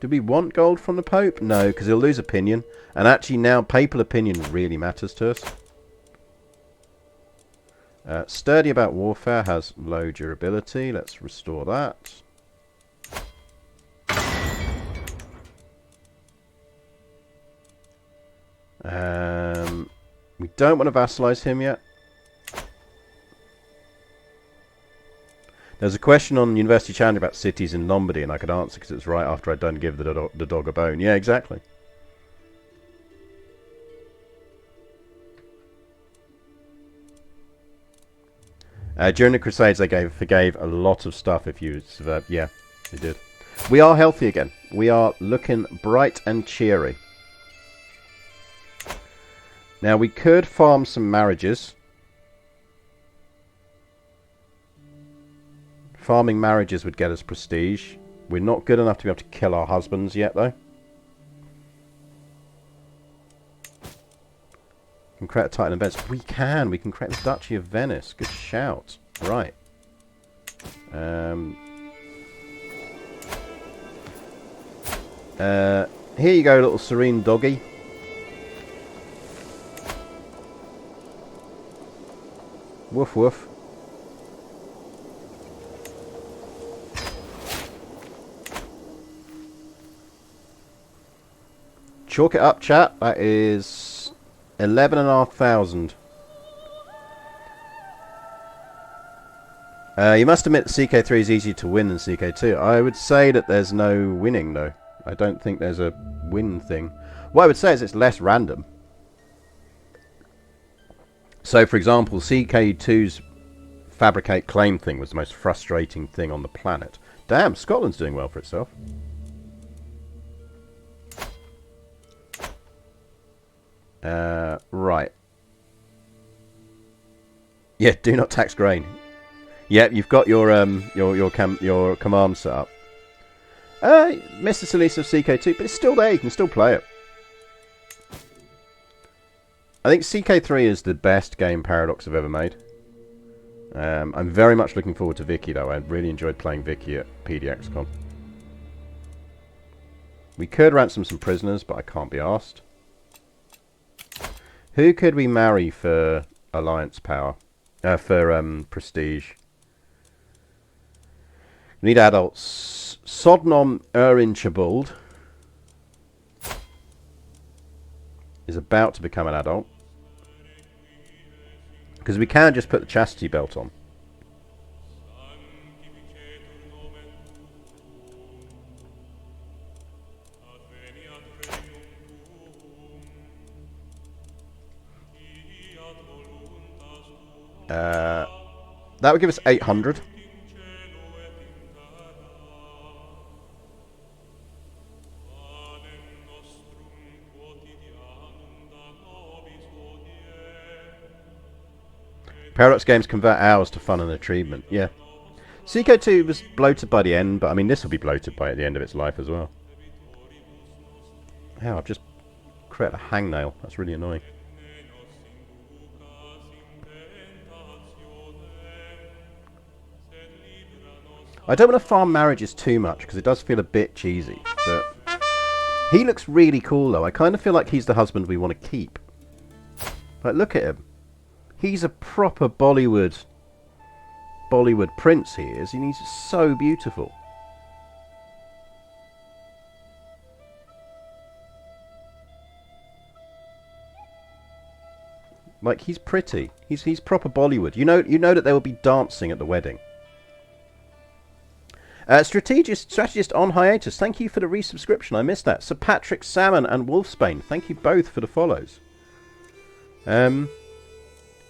Do we want gold from the Pope? No, because he'll lose opinion. And actually now papal opinion really matters to us. Sturdy about warfare has low durability. Let's restore that. We don't want to vassalize him yet. There's a question on University Challenge about cities in Lombardy, and I could answer because it's right after I'd done give the dog a bone. Yeah, exactly. During the Crusades, they forgave a lot of stuff if you... yeah, they did. We are healthy again. We are looking bright and cheery. Now, we could farm some marriages. Farming marriages would get us prestige. We're not good enough to be able to kill our husbands yet, though. Can create a Titan of Venice. We can. We can create the Duchy of Venice. Good shout. Right. Here you go, little serene doggy. Woof woof. Chalk it up, chat. That is 11,500. You must admit CK3 is easier to win than CK2. I would say that there's no winning, though. I don't think there's a win thing. What I would say is it's less random. So, for example, CK2's fabricate claim thing was the most frustrating thing on the planet. Damn, Scotland's doing well for itself. Right. Yeah, do not tax grain. Yep, you've got your command set up. Mr. Solis of CK2, but it's still there. You can still play it. I think CK3 is the best game Paradox have ever made. I'm very much looking forward to Vicky, though. I really enjoyed playing Vicky at PDXCon. We could ransom some prisoners, but I can't be asked. Who could we marry for alliance power? For prestige. We need adults. Sodnom Erinchebold is about to become an adult. Because we can just put the chastity belt on. That would give us 800. Paradox games convert hours to fun and achievement. Yeah. CK2 was bloated by the end, but I mean this will be bloated by the end of its life as well. Wow, I've just created a hangnail. That's really annoying. I don't want to farm marriages too much because it does feel a bit cheesy. But he looks really cool though. I kind of feel like he's the husband we want to keep. Like, look at him. He's a proper Bollywood prince, he is, and he's so beautiful. Like, he's pretty. He's proper Bollywood. You know that there will be dancing at the wedding. Strategist on hiatus. Thank you for the resubscription. I missed that. Sir Patrick Salmon and Wolfsbane. Thank you both for the follows.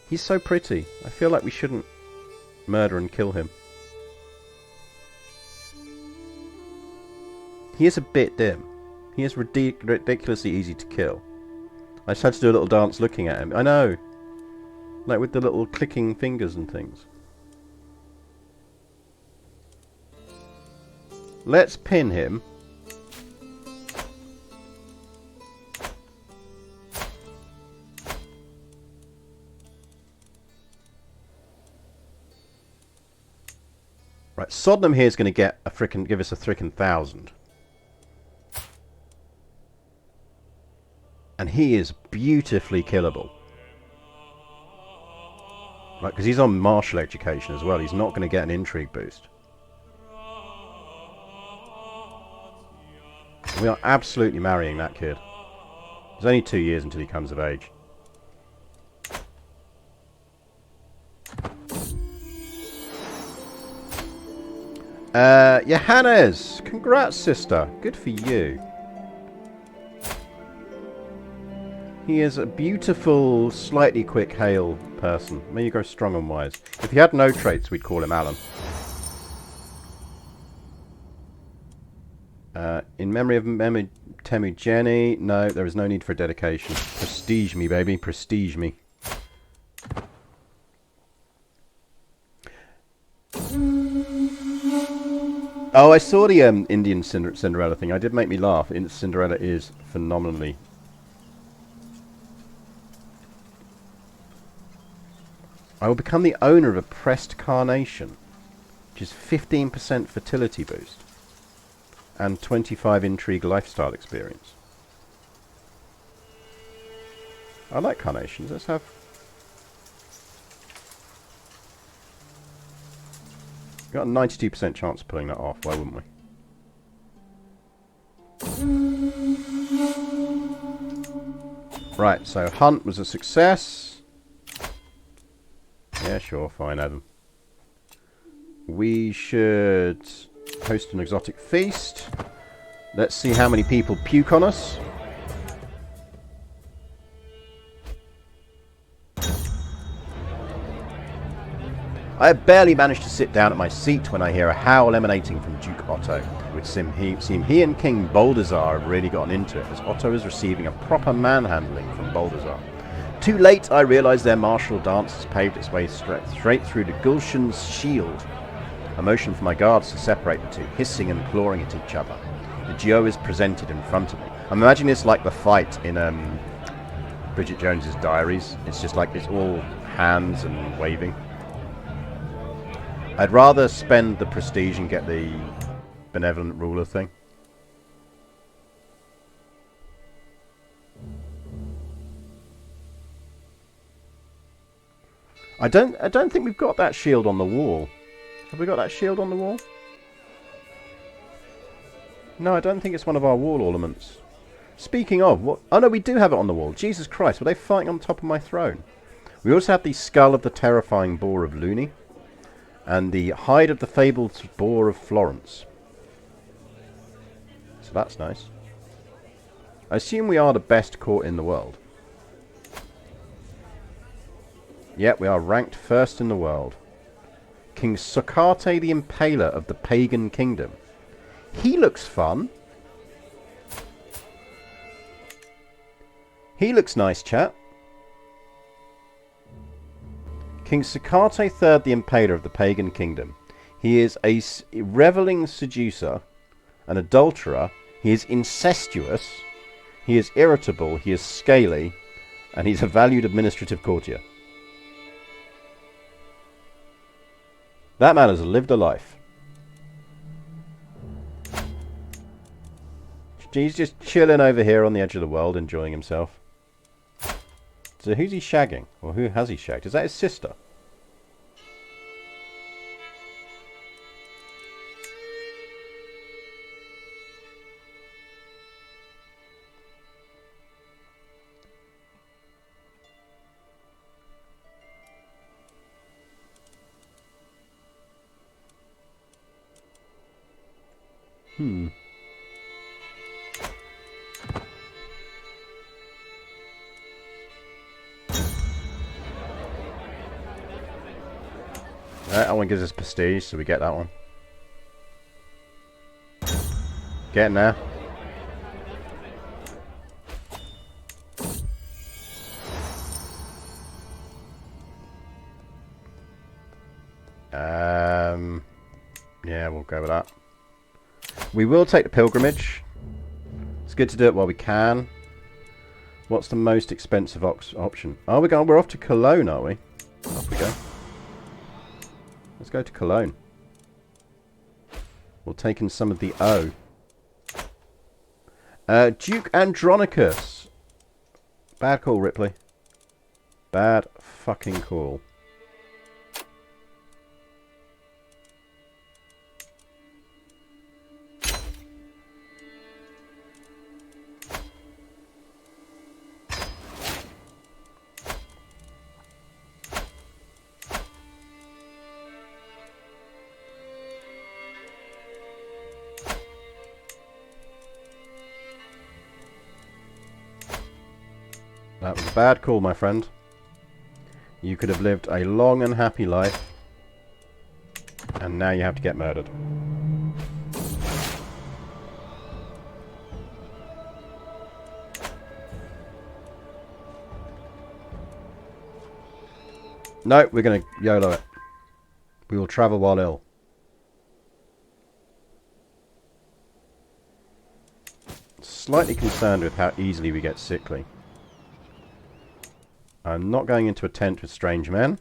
He's so pretty. I feel like we shouldn't murder and kill him. He is a bit dim. He is ridiculously easy to kill. I just had to do a little dance looking at him. I know. Like with the little clicking fingers and things. Let's pin him. Right, Sodnom here is going to get a give us a frickin' 1,000. And he is beautifully killable. Right, because he's on martial education as well. He's not going to get an intrigue boost. We are absolutely marrying that kid. It's only 2 years until he comes of age. Johannes! Congrats, sister. Good for you. He is a beautiful, slightly quick, hale person. May you grow strong and wise. If he had no traits, we'd call him Alan. In memory of Temu Jenny. No, there is no need for a dedication. Prestige me, baby. Prestige me. Oh, I saw the Indian Cinderella thing. It did make me laugh. Cinderella is phenomenally... I will become the owner of a pressed carnation, which is 15% fertility boost and 25 intrigue lifestyle experience. I like carnations. Let's have... Got a 92% chance of pulling that off. Why wouldn't we? Right, so hunt was a success. Yeah, sure, fine, Adam. We should host an exotic feast. Let's see how many people puke on us. I have barely managed to sit down at my seat when I hear a howl emanating from Duke Otto. It would seem he and King Baldassar have really gotten into it, as Otto is receiving a proper manhandling from Baldassar. Too late, I realise their martial dance has paved its way straight through the Gulshan's shield. A motion for my guards to separate the two, hissing and clawing at each other. The duo is presented in front of me. I'm imagining this like the fight in Bridget Jones's Diaries. It's just like it's all hands and waving. I'd rather spend the prestige and get the benevolent ruler thing. I don't think we've got that shield on the wall. Have we got that shield on the wall? No, I don't think it's one of our wall ornaments. Speaking of, what? Oh no, we do have it on the wall. Jesus Christ, were they fighting on top of my throne? We also have the skull of the terrifying boar of Looney. And the hide of the fabled boar of Florence. So that's nice. I assume we are the best court in the world. Yep, we are ranked first in the world. King Socrate the Impaler of the Pagan Kingdom. He looks fun. He looks nice, chat. King Socrate III the Impaler of the Pagan Kingdom. He is a revelling seducer, an adulterer. He is incestuous. He is irritable. He is scaly. And he's a valued administrative courtier. That man has lived a life. He's just chilling over here on the edge of the world, enjoying himself. So who's he shagging? Or who has he shagged? Is that his sister? That one gives us prestige, so we get that one. Get in there. Yeah, we'll go with that. We will take the pilgrimage. It's good to do it while we can. What's the most expensive option? Oh, we're off to Cologne, are we? Off we go. Let's go to Cologne. We'll take in some of the O. Duke Andronicus. Bad call, Ripley. Bad fucking call. That was a bad call, my friend. You could have lived a long and happy life. And now you have to get murdered. No, we're going to YOLO it. We will travel while ill. Slightly concerned with how easily we get sickly. I'm not going into a tent with strange men.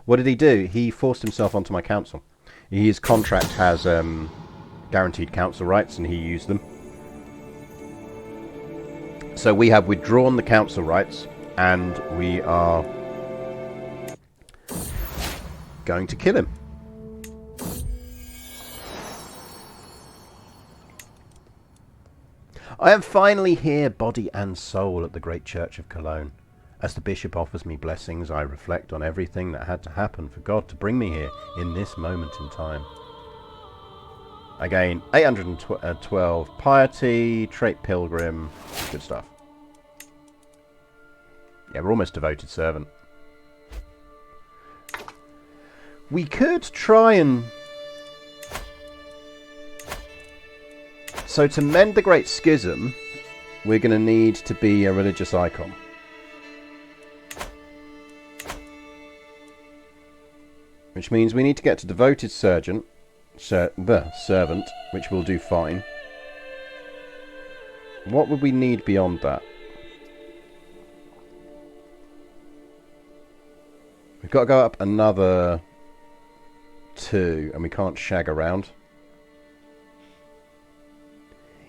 What did he do? He forced himself onto my council. His contract has guaranteed council rights, and he used them. So we have withdrawn the council rights, and we are going to kill him. I am finally here, body and soul, at the great church of Cologne. As the bishop offers me blessings, I reflect on everything that had to happen for God to bring me here in this moment in time. I gain 812 piety, trait pilgrim, good stuff. Yeah, we're almost devoted servant. We could try and... So to mend the Great Schism, we're going to need to be a religious icon. Which means we need to get to devoted servant, which will do fine. What would we need beyond that? We've got to go up another 2, and we can't shag around.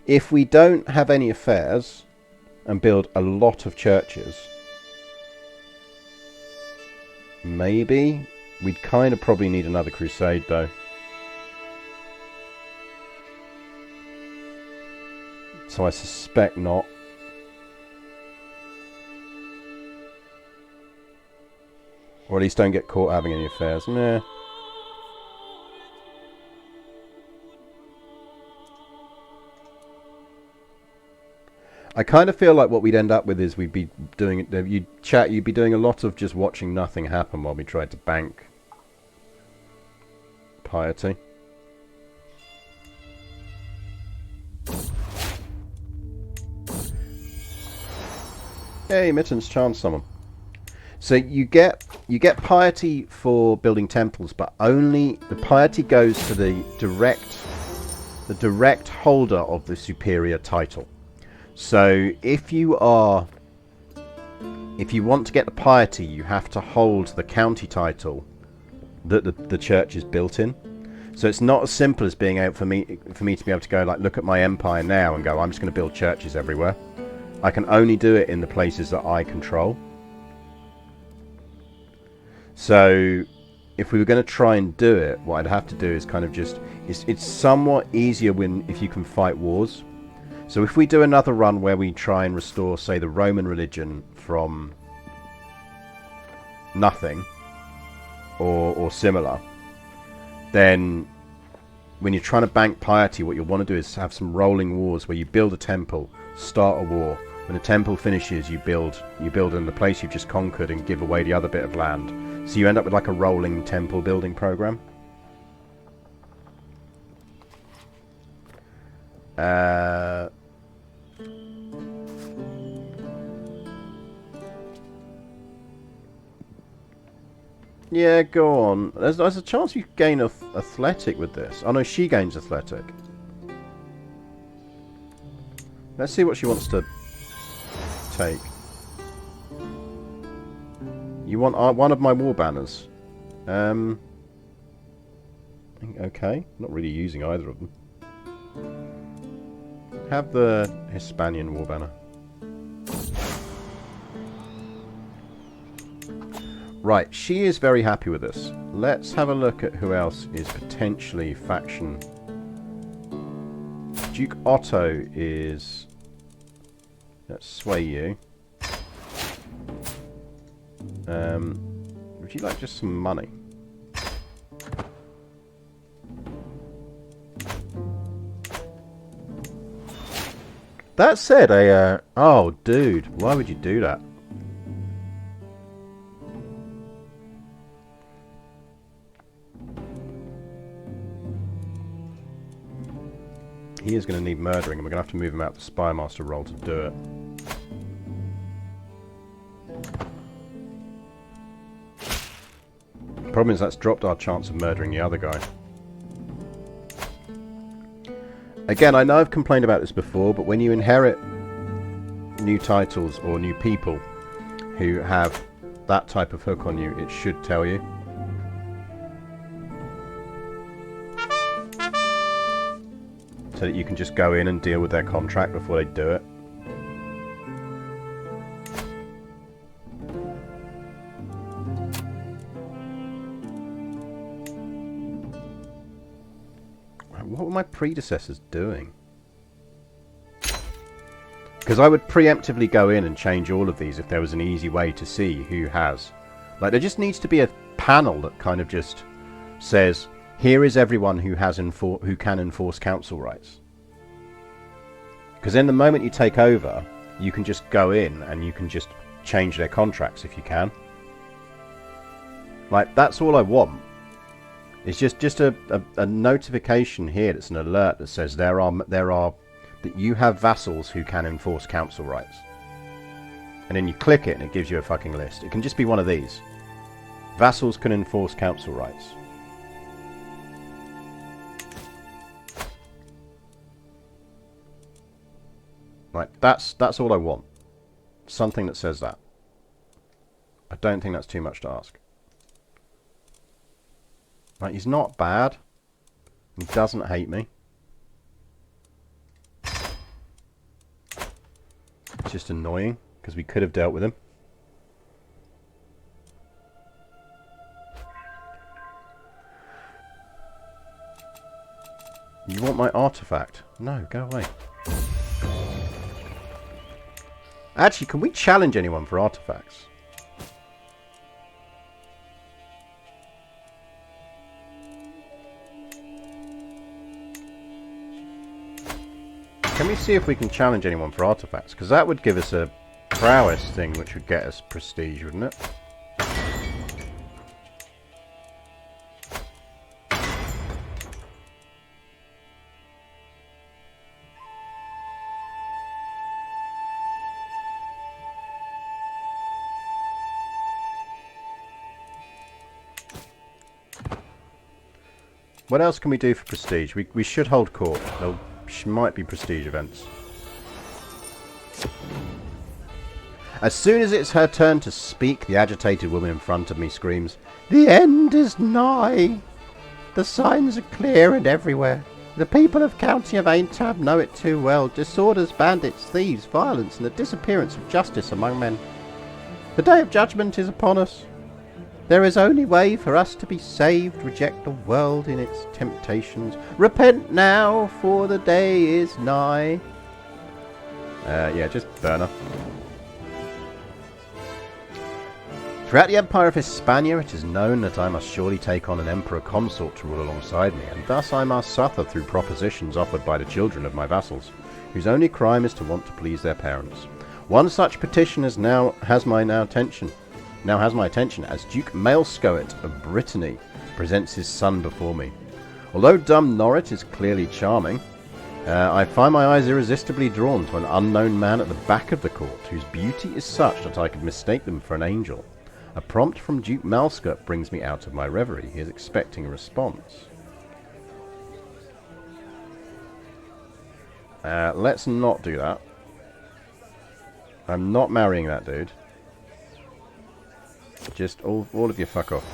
If we don't have any affairs and build a lot of churches, maybe we'd kind of probably need another crusade though. So I suspect not. Or at least don't get caught having any affairs. Nah. I kind of feel like what we'd end up with is we'd be doing... you'd be doing a lot of just watching nothing happen while we tried to bank piety. Hey, Mittens, charm someone. So you get piety for building temples, but only the piety goes to the direct holder of the superior title. So if you want to get the piety, you have to hold the county title that the church is built in. So it's not as simple as being able for me to be able to go like look at my empire now and go I'm just going to build churches everywhere. I can only do it in the places that I control. So if we were going to try and do it, what I'd have to do is kind of just it's somewhat easier if you can fight wars. So if we do another run where we try and restore, say, the Roman religion from nothing or similar, then when you're trying to bank piety, what you'll want to do is have some rolling wars where you build a temple, start a war. When the temple finishes, you build in the place you've just conquered and give away the other bit of land. So you end up with like a rolling temple building program. Yeah, go on. There's a chance you gain athletic with this. Oh no, she gains athletic. Let's see what she wants to take. You want one of my war banners? Okay, not really using either of them. Have the Hispanian war banner. Right, she is very happy with this. Let's have a look at who else is potentially faction. Duke Otto is... Let's sway you. Would you like just some money? That said, oh, dude, why would you do that? He is going to need murdering, and we're going to have to move him out the Spy Master role to do it. Problem is that's dropped our chance of murdering the other guy. Again, I know I've complained about this before, but when you inherit new titles or new people who have that type of hook on you, it should tell you. So that you can just go in and deal with their contract before they do it. What were my predecessors doing? Because I would preemptively go in and change all of these if there was an easy way to see who has. Like, there just needs to be a panel that kind of just says, here is everyone who has who can enforce council rights. Because then the moment you take over, you can just go in and you can just change their contracts if you can. Like, that's all I want. It's just a notification here that's an alert that says that you have vassals who can enforce council rights. And then you click it and it gives you a fucking list. It can just be one of these. Vassals can enforce council rights. Like, that's all I want. Something that says that. I don't think that's too much to ask. Like, he's not bad. He doesn't hate me. It's just annoying, because we could have dealt with him. You want my artifact? No, go away. Actually, can we challenge anyone for artifacts? Can we see if we can challenge anyone for artifacts? Because that would give us a prowess thing, which would get us prestige, wouldn't it? What else can we do for prestige? We should hold court. There might be prestige events. As soon as it's her turn to speak, the agitated woman in front of me screams, "The end is nigh! The signs are clear and everywhere. The people of County of Aintab know it too well. Disorders, bandits, thieves, violence, and the disappearance of justice among men. The day of judgment is upon us. There is only way for us to be saved. Reject the world in its temptations. Repent now, for the day is nigh." Yeah, just burn her. Throughout the Empire of Hispania, it is known that I must surely take on an emperor consort to rule alongside me, and thus I must suffer through propositions offered by the children of my vassals, whose only crime is to want to please their parents. One such petition has my attention as Duke Maelscoet of Brittany presents his son before me. Although dumb Norrit is clearly charming, I find my eyes irresistibly drawn to an unknown man at the back of the court, whose beauty is such that I could mistake them for an angel. A prompt from Duke Maelscoet brings me out of my reverie. He is expecting a response. Let's not do that. I'm not marrying that dude. Just all of you fuck off.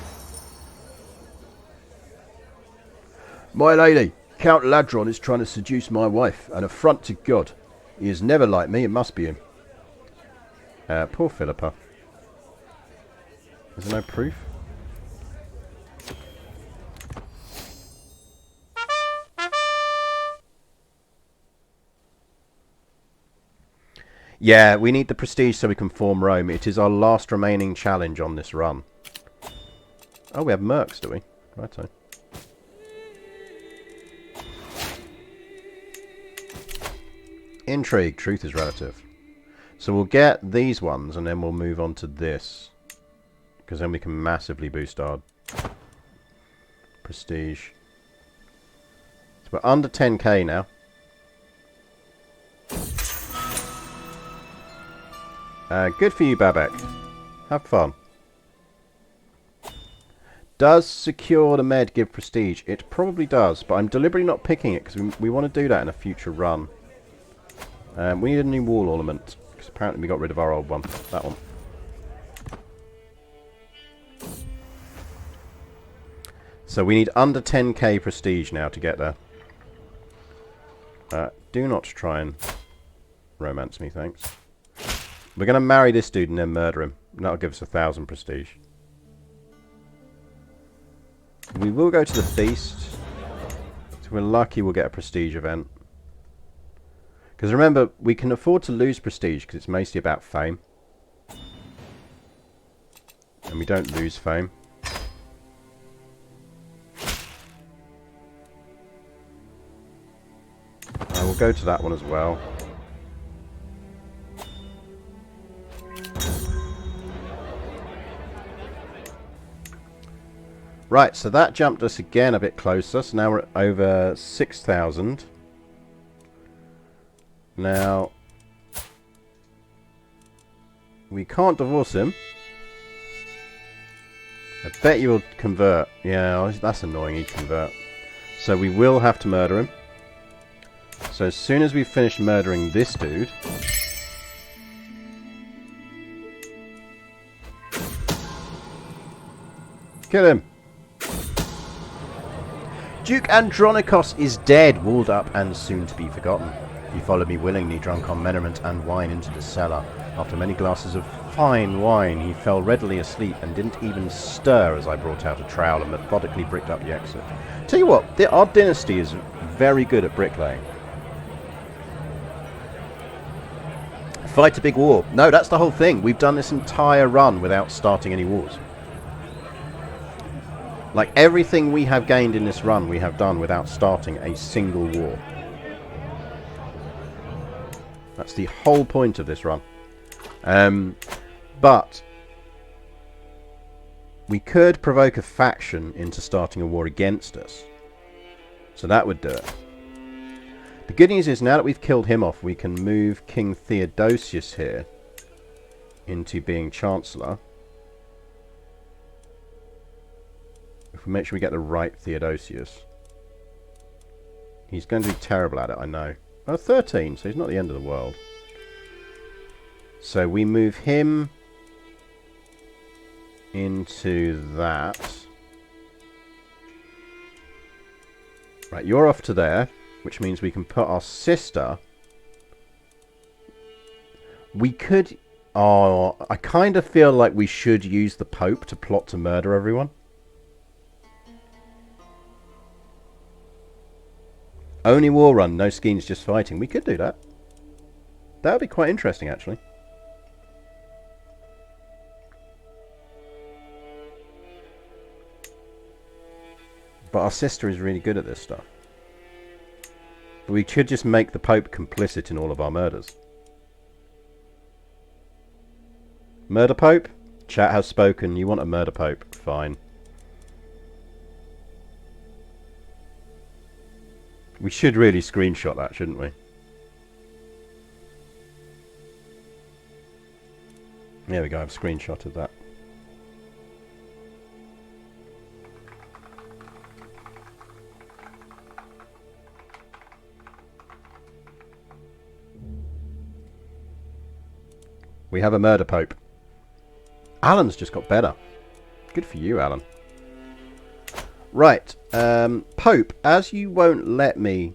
My lady, Count Ladron is trying to seduce my wife, an affront to God. He is never like me, it must be him. Poor Philippa. Is there no proof? Yeah, we need the prestige so we can form Rome. It is our last remaining challenge on this run. Oh, we have mercs, do we? Righto. Intrigue. Truth is relative. So we'll get these ones and then we'll move on to this. Because then we can massively boost our prestige. So we're under 10k now. Good for you, Babek. Have fun. Does secure the med give prestige? It probably does, but I'm deliberately not picking it because we want to do that in a future run. We need a new wall ornament, because apparently we got rid of our old one. That one. So we need under 10k prestige now to get there. Do not try and romance me, thanks. We're going to marry this dude and then murder him. That'll give us 1,000 prestige. We will go to the feast. If we're lucky, we'll get a prestige event. Because remember, we can afford to lose prestige because it's mostly about fame. And we don't lose fame. We'll go to that one as well. Right, so that jumped us again a bit closer. So now we're at over 6,000. Now, we can't divorce him. I bet you'll convert. Yeah, that's annoying, he'd convert. So we will have to murder him. So as soon as we finish murdering this dude... Kill him! Duke Andronikos is dead, walled up and soon to be forgotten. He followed me willingly, drunk on merriment and wine, into the cellar. After many glasses of fine wine, he fell readily asleep and didn't even stir as I brought out a trowel and methodically bricked up the exit. Tell you what, our dynasty is very good at bricklaying. Fight a big war. No, that's the whole thing. We've done this entire run without starting any wars. Like, everything we have gained in this run, we have done without starting a single war. That's the whole point of this run. But we could provoke a faction into starting a war against us. So that would do it. The good news is, now that we've killed him off, we can move King Theodosius here into being Chancellor. If we make sure we get the right Theodosius. He's going to be terrible at it, I know. Oh, 13, so he's not the end of the world. So we move him into that. Right, you're off to there, which means we can put our sister... We could... Oh, I kind of feel like we should use the Pope to plot to murder everyone. Only war run, no schemes, just fighting. We could do that. That would be quite interesting, actually. But our sister is really good at this stuff. But we should just make the Pope complicit in all of our murders. Murder Pope? Chat has spoken. You want a murder Pope? Fine. We should really screenshot that, shouldn't we? There we go, I've screenshotted that. We have a murder Pope. Alan's just got better. Good for you, Alan. Right, Pope, as you won't let me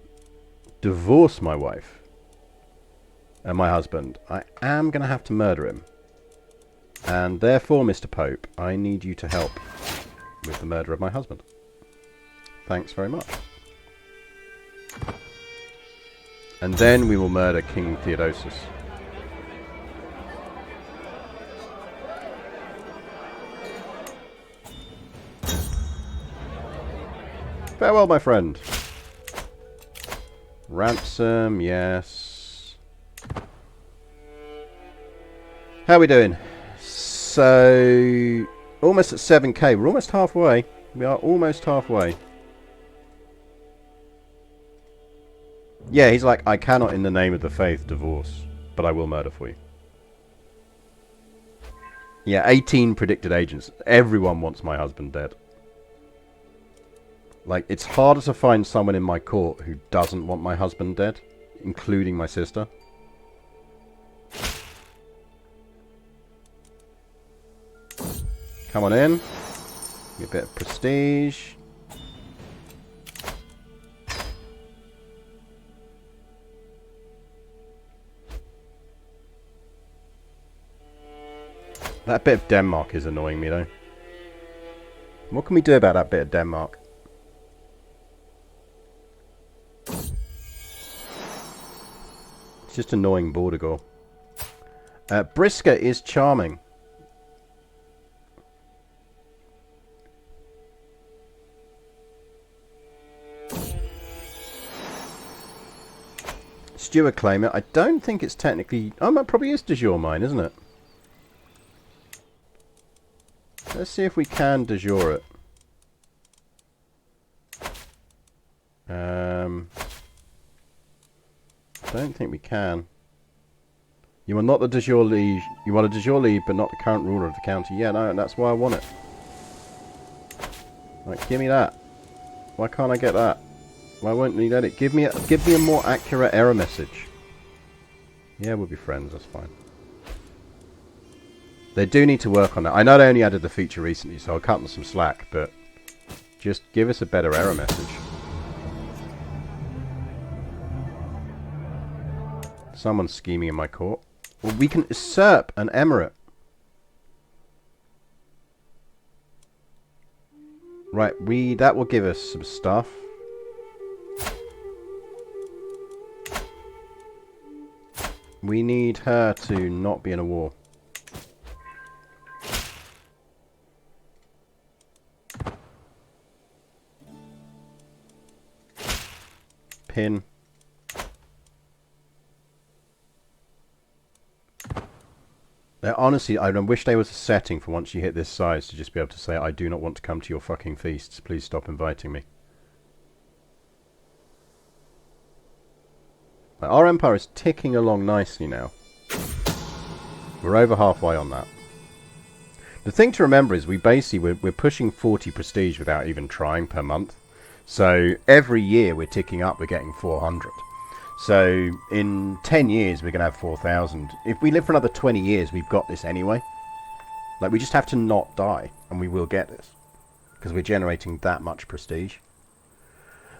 divorce my wife and my husband, I am going to have to murder him. And therefore, Mr. Pope, I need you to help with the murder of my husband. Thanks very much. And then we will murder King Theodosius. Farewell, my friend. Ransom, yes. How are we doing? So, almost at 7k. We're almost halfway. We are almost halfway. Yeah, he's like, I cannot in the name of the faith divorce, but I will murder for you. Yeah, 18 predicted agents. Everyone wants my husband dead. Like, it's harder to find someone in my court who doesn't want my husband dead, including my sister. Come on in. Get a bit of prestige. That bit of Denmark is annoying me, though. What can we do about that bit of Denmark? It's just annoying border gore. Brisker is charming. Steward claim it. I don't think it's technically... Oh, it probably is de jure mine, isn't it? Let's see if we can de jure it. Don't think we can. You are not the de jure liege. You are a de jure liege, but not the current ruler of the county. Yeah, no, that's why I want it. Like, give me that. Why can't I get that? Why won't you let it? Give me a more accurate error message. Yeah, we'll be friends. That's fine. They do need to work on that. I know they only added the feature recently, so I'll cut them some slack. But just give us a better error message. Someone's scheming in my court. Well, we can usurp an emirate. Right, that will give us some stuff. We need her to not be in a war. Pin. Honestly, I wish there was a setting for once you hit this size to just be able to say, I do not want to come to your fucking feasts. Please stop inviting me. Our empire is ticking along nicely now. We're over halfway on that. The thing to remember is we're pushing 40 prestige without even trying per month. So every year we're ticking up, we're getting 400. So in 10 years we're going to have 4,000. If we live for another 20 years, we've got this anyway. Like, we just have to not die, and we will get this. Because we're generating that much prestige.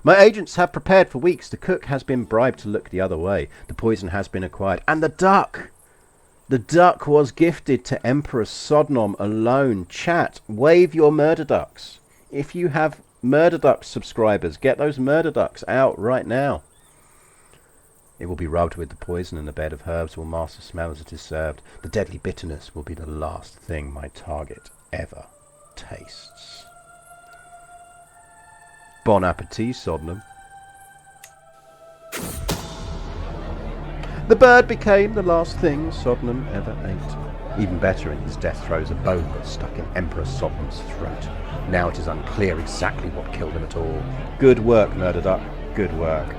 My agents have prepared for weeks. The cook has been bribed to look the other way. The poison has been acquired. And the duck! The duck was gifted to Emperor Sodnom alone. Chat, wave your murder ducks. If you have murder ducks subscribers, get those murder ducks out right now. It will be rubbed with the poison, and the bed of herbs will mask the smell as it is served. The deadly bitterness will be the last thing my target ever tastes. Bon appetit, Sodnom. The bird became the last thing Sodnom ever ate. Even better, in his death throes, a bone got stuck in Emperor Sodnom's throat. Now it is unclear exactly what killed him at all. Good work, Murder Duck. Good work.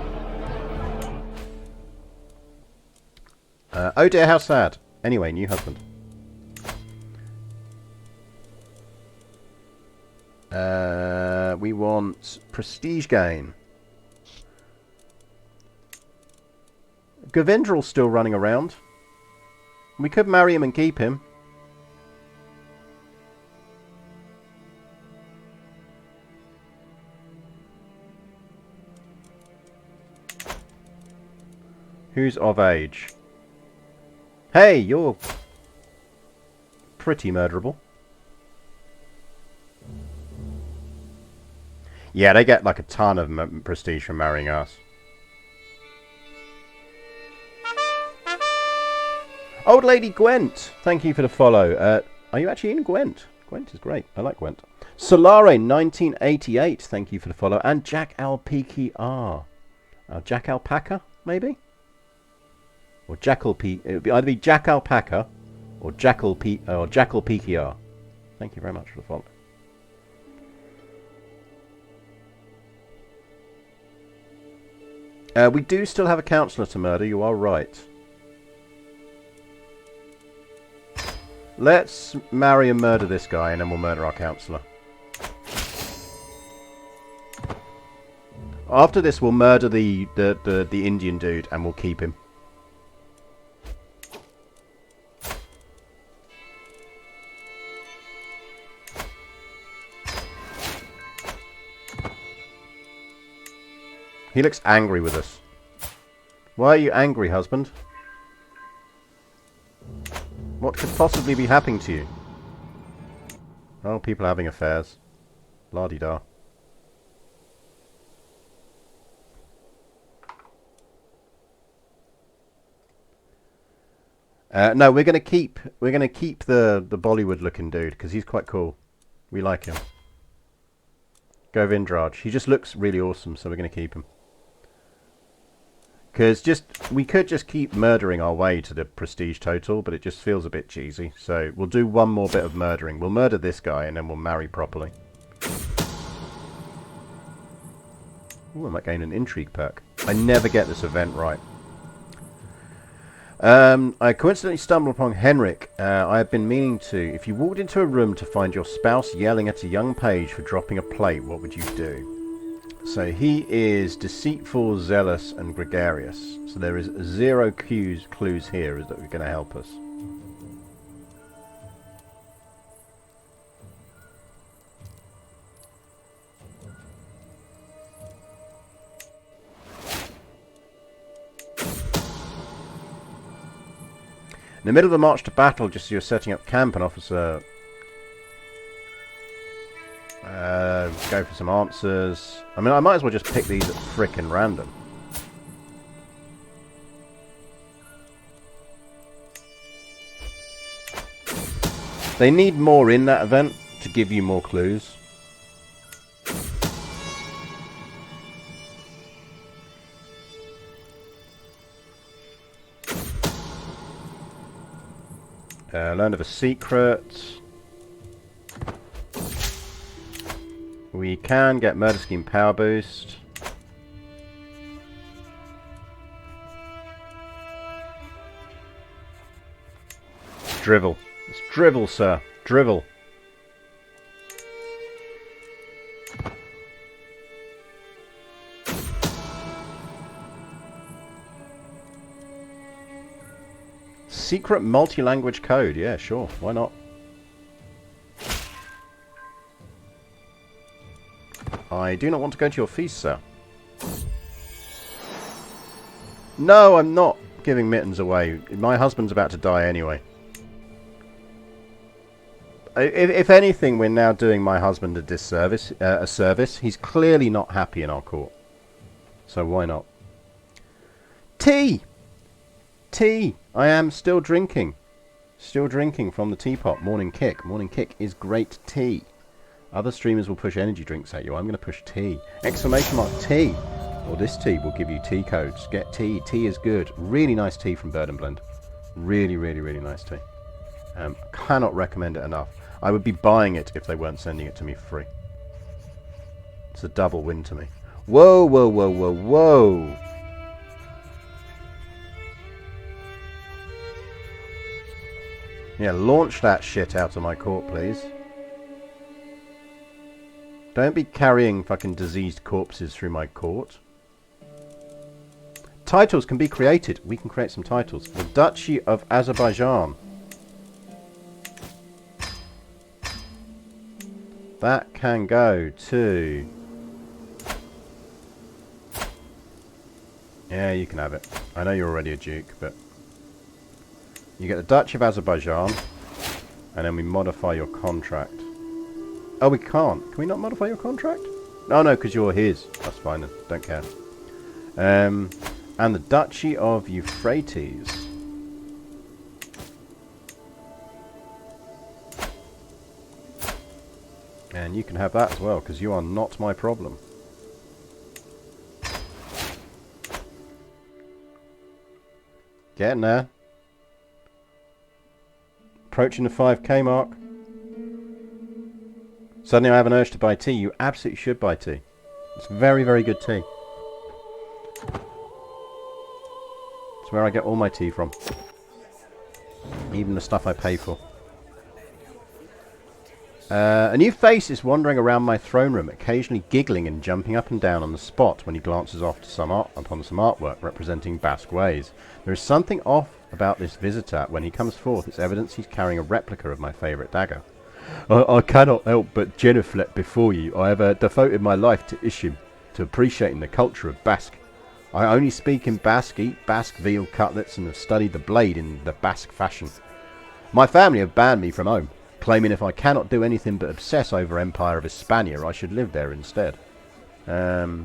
Oh dear, how sad. Anyway, new husband. We want prestige gain. Govendrel's still running around. We could marry him and keep him. Who's of age? Hey, you're pretty murderable. Yeah, they get like a ton of prestige from marrying us. Old Lady Gwent, thank you for the follow. Are you actually in Gwent? Gwent is great. I like Gwent. Solare 1988, thank you for the follow. And Jack Alpiki R. Jack Alpaca, maybe? Or Jackal P. It would be either Jack Alpaca or Jackal P. Or Jackal PKR. Thank you very much for the follow. We do still have a councillor to murder. You are right. Let's marry and murder this guy, and then we'll murder our councillor. After this, we'll murder the Indian dude and we'll keep him. He looks angry with us. Why are you angry, husband? What could possibly be happening to you? Oh, people having affairs. La-di-da. No, we're gonna keep the Bollywood looking dude because he's quite cool. We like him. Govindraj. He just looks really awesome, so we're gonna keep him. Because we could just keep murdering our way to the prestige total, but it just feels a bit cheesy. So we'll do one more bit of murdering. We'll murder this guy and then we'll marry properly. Ooh, I might gain an intrigue perk. I never get this event right. I coincidentally stumbled upon Henrik. I have been meaning to. If you walked into a room to find your spouse yelling at a young page for dropping a plate, what would you do? So he is deceitful, zealous, and gregarious. So there is 0 clues here that are going to help us. In the middle of the march to battle, just as you're setting up camp, an officer go for some answers. I mean, I might as well just pick these at frickin' random. They need more in that event to give you more clues. Learn of a secret. We can get Murder Scheme Power Boost. Drivel. It's drivel, sir. Drivel. Secret multi-language code. Yeah, sure. Why not? I do not want to go to your feast, sir. No, I'm not giving mittens away. My husband's about to die anyway. If anything, we're now doing my husband a disservice, a service. He's clearly not happy in our court. So why not? Tea! Tea! I am still drinking. Still drinking from the teapot. Morning Kick. Morning Kick is great tea. Other streamers will push energy drinks at you. I'm going to push tea. Exclamation mark tea. Or this tea will give you tea codes. Get tea. Tea is good. Really nice tea from Bird and Blend. Really, really, really nice tea. Cannot recommend it enough. I would be buying it if they weren't sending it to me for free. It's a double win to me. Whoa, whoa, whoa, whoa, whoa. Yeah, launch that shit out of my court, please. Don't be carrying fucking diseased corpses through my court. Titles can be created. We can create some titles. The Duchy of Azerbaijan. That can go to... Yeah, you can have it. I know you're already a duke, but... You get the Duchy of Azerbaijan, and then we modify your contract. Oh, we can't. Can we not modify your contract? No, no, because you're his. That's fine then. Don't care. And the Duchy of Euphrates. And you can have that as well, because you are not my problem. Getting there. Approaching the 5k mark. Suddenly I have an urge to buy tea. You absolutely should buy tea. It's very, very good tea. It's where I get all my tea from. Even the stuff I pay for. A new face is wandering around my throne room, occasionally giggling and jumping up and down on the spot when he glances off to upon some artwork representing Basque ways. There is something off about this visitor. When he comes forth, it's evidence he's carrying a replica of my favourite dagger. I cannot help but genuflect before you. I have devoted my life to Ishim, to appreciating the culture of Basque. I only speak in Basque, eat Basque veal cutlets, and have studied the blade in the Basque fashion. My family have banned me from home, claiming if I cannot do anything but obsess over Empire of Hispania, I should live there instead. Yeah,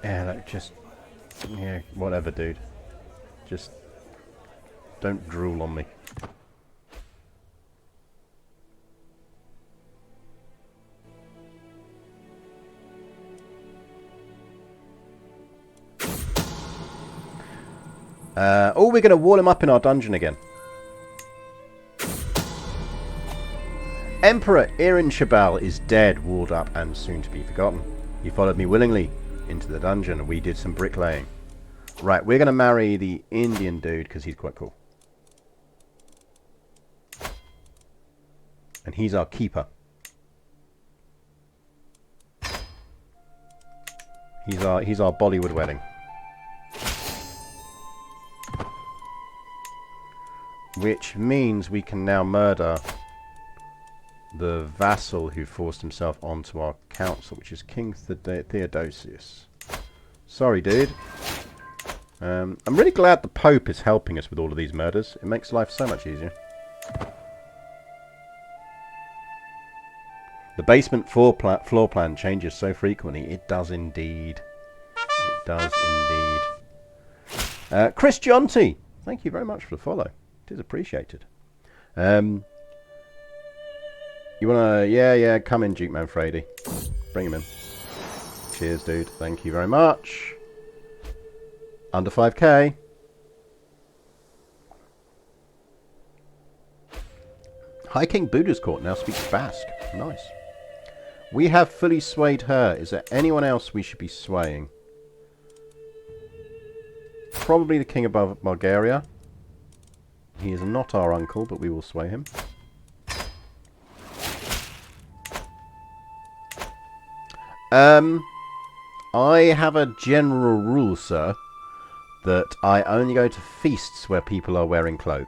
like yeah, whatever, dude. Just don't drool on me. Oh, we're going to wall him up in our dungeon again. Emperor Irin Shabal is dead, walled up, and soon to be forgotten. He followed me willingly into the dungeon, and we did some bricklaying. Right, we're going to marry the Indian dude, because he's quite cool. And he's our keeper. He's our Bollywood wedding. Which means we can now murder the vassal who forced himself onto our council, which is King Theodosius. Sorry, dude. I'm really glad the Pope is helping us with all of these murders. It makes life so much easier. The basement floor plan changes so frequently. It does indeed. It does indeed. Chris Jonty, thank you very much for the follow. It is appreciated. You wanna... Yeah, come in, Duke Manfredi. Bring him in. Cheers, dude. Thank you very much. Under 5k. High King Buddha's Court now speaks Basque. Nice. We have fully swayed her. Is there anyone else we should be swaying? Probably the King of Bulgaria. He is not our uncle, but we will sway him. I have a general rule, sir, that I only go to feasts where people are wearing clothes.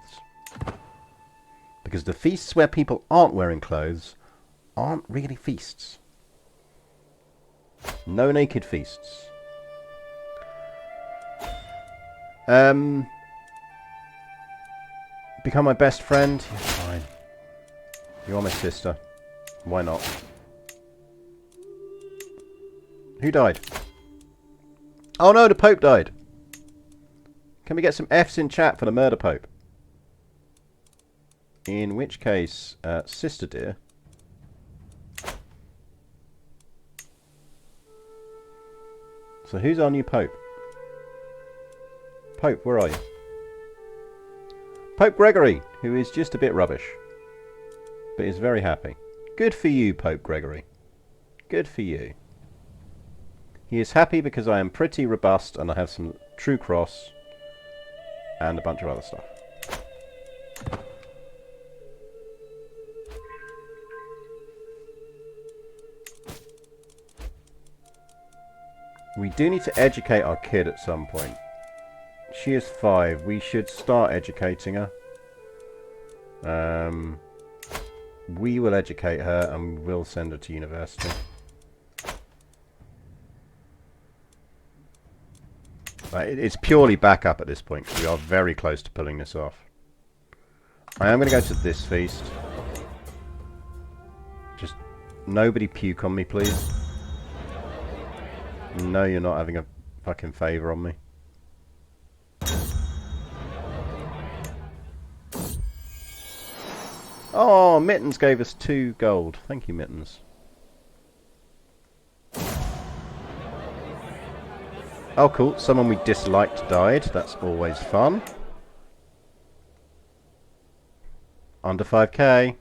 Because the feasts where people aren't wearing clothes aren't really feasts. No naked feasts. Become my best friend? Yeah, fine. You are my sister. Why not? Who died? Oh no, the Pope died. Can we get some F's in chat for the murder Pope? In which case, sister dear. So who's our new Pope? Pope, where are you? Pope Gregory, who is just a bit rubbish, but is very happy. Good for you, Pope Gregory. Good for you. He is happy because I am pretty robust and I have some true cross and a bunch of other stuff. We do need to educate our kid at some point. She is 5. We should start educating her. We will educate her and we'll send her to university. It's purely backup at this point because we are very close to pulling this off. I am going to go to this feast. Just nobody puke on me, please. No, you're not having a fucking favour on me. Oh, Mittens gave us 2 gold. Thank you, Mittens. Oh, cool. Someone we disliked died. That's always fun. Under 5k.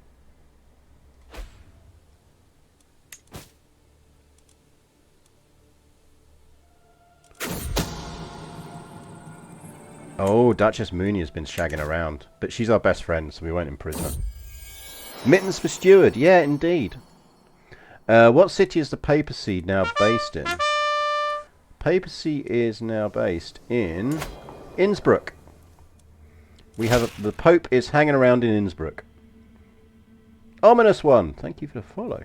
Oh, Duchess Mooney has been shagging around. But she's our best friend, so we won't imprison her. Mittens for Steward. Yeah, indeed. What city is the papacy now based in? Papacy is now based in Innsbruck. We have the Pope is hanging around in Innsbruck. Ominous one. Thank you for the follow.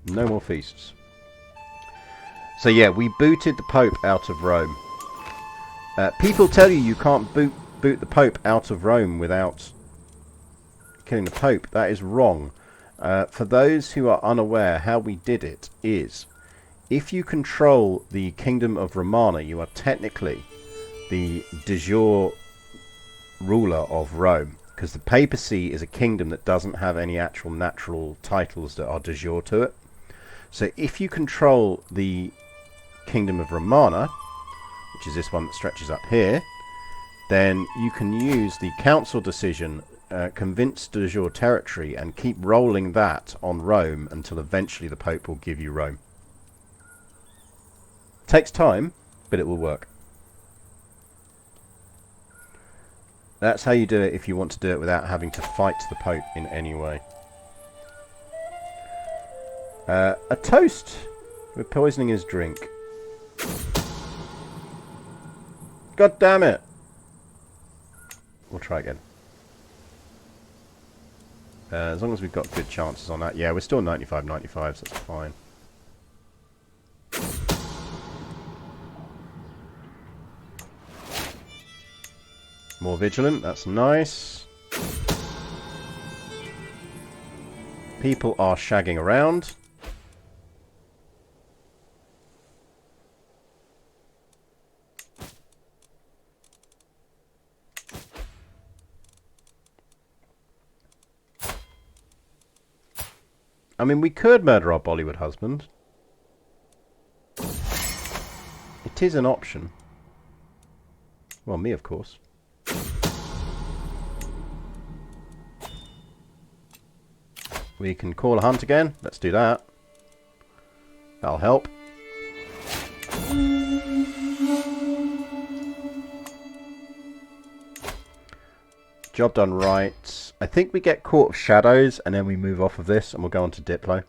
No more feasts. So yeah, we booted the Pope out of Rome. People tell you can't boot the Pope out of Rome without killing the Pope. That is wrong. For those who are unaware, how we did it is, if you control the Kingdom of Romana, you are technically the de jure ruler of Rome, because the papacy is a kingdom that doesn't have any actual natural titles that are de jure to it. So if you control the Kingdom of Romana, which is this one that stretches up here, then you can use the council decision, convince de jure territory, and keep rolling that on Rome until eventually the Pope will give you Rome. Takes time, but it will work. That's how you do it if you want to do it without having to fight the Pope in any way. A toast! We're poisoning his drink. God damn it! We'll try again. As long as we've got good chances on that. Yeah, we're still 95-95, so that's fine. More vigilant, that's nice. People are shagging around. I mean, we could murder our Bollywood husband. It is an option. Well, me, of course. We can call a hunt again. Let's do that. That'll help. Job done right. I think we get Court of Shadows and then we move off of this and we'll go on to Diplo.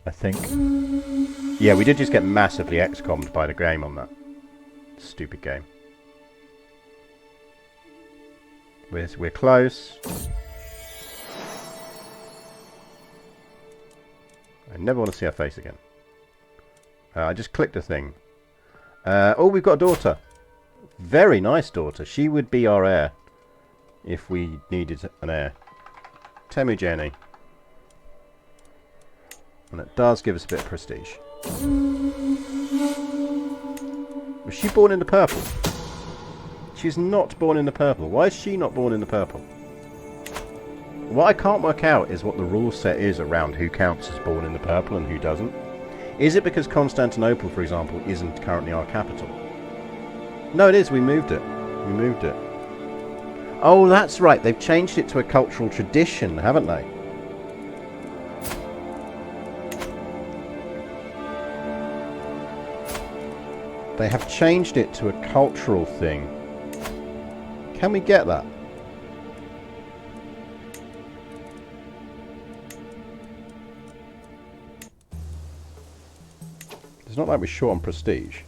I think. Yeah, we did just get massively XCOM'd by the game on that. Stupid game. We're close. I never want to see her face again. I just clicked a thing. Oh, we've got a daughter. Very nice daughter. She would be our heir if we needed an heir. Temu Jenny. And it does give us a bit of prestige. Was she born in the purple? She's not born in the purple. Why is she not born in the purple? What I can't work out is what the rule set is around who counts as born in the purple and who doesn't. Is it because Constantinople, for example, isn't currently our capital? No, it is. We moved it. We moved it. Oh, that's right. They've changed it to a cultural tradition, haven't they? They have changed it to a cultural thing. Can we get that? It's not like we're short on prestige.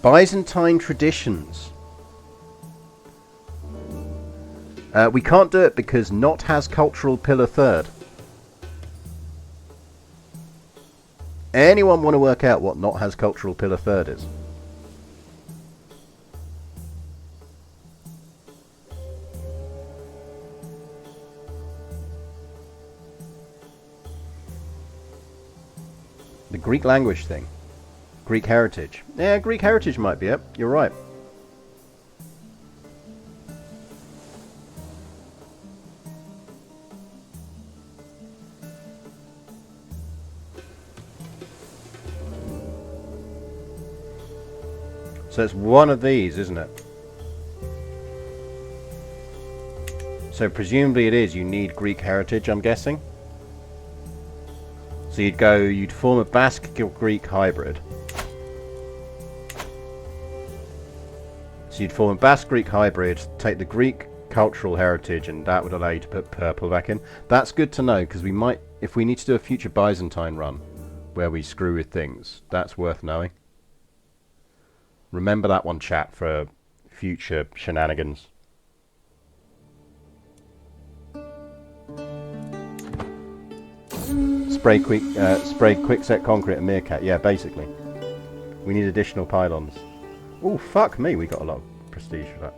Byzantine traditions. We can't do it because not has cultural pillar third. Anyone want to work out what not has cultural pillar third is? The Greek language thing. Greek heritage. Yeah, Greek heritage might be it. You're right. So it's one of these, isn't it? So presumably it is. You need Greek heritage, I'm guessing. So you'd form a Basque-Greek hybrid. So you'd form a Basque-Greek hybrid, take the Greek cultural heritage, and that would allow you to put purple back in. That's good to know, because we might, if we need to do a future Byzantine run, where we screw with things, that's worth knowing. Remember that one, chat, for future shenanigans. Spray quickset concrete and meerkat. Yeah, basically. We need additional pylons. Oh, fuck me, we got a lot of prestige for that.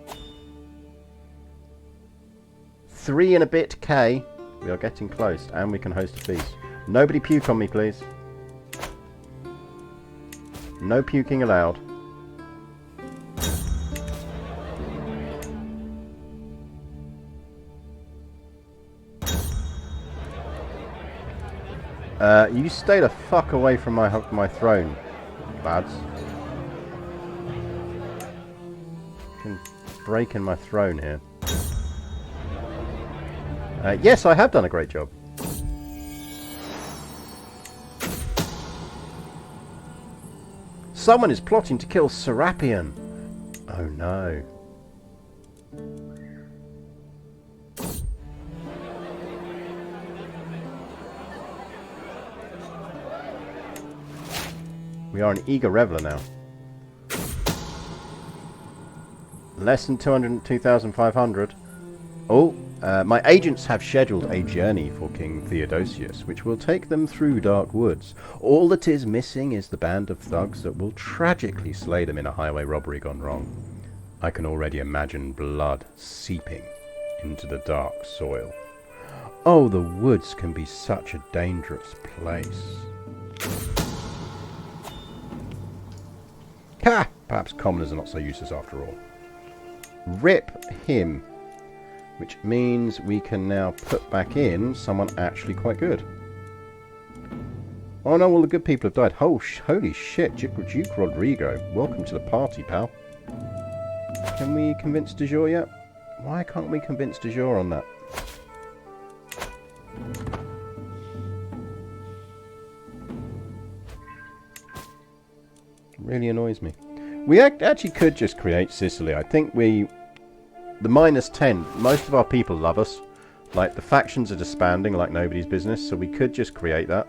3 and a bit K. We are getting close, and we can host a feast. Nobody puke on me, please. No puking allowed. You stay the fuck away from my throne, lads. Breaking my throne here. Yes, I have done a great job. Someone is plotting to kill Serapion. Oh no. We are an eager reveller now. Less than 202,500. Oh, my agents have scheduled a journey for King Theodosius, which will take them through dark woods. All that is missing is the band of thugs that will tragically slay them in a highway robbery gone wrong. I can already imagine blood seeping into the dark soil. Oh, the woods can be such a dangerous place. Ha! Perhaps commoners are not so useless after all. Rip him. Which means we can now put back in someone actually quite good. Oh no, all the good people have died. Oh, holy shit, Duke Rodrigo. Welcome to the party, pal. Can we convince de jure yet? Why can't we convince de jure on that? Really annoys me. We actually could just create Sicily. I think the -10, most of our people love us. Like, the factions are disbanding like nobody's business, so we could just create that.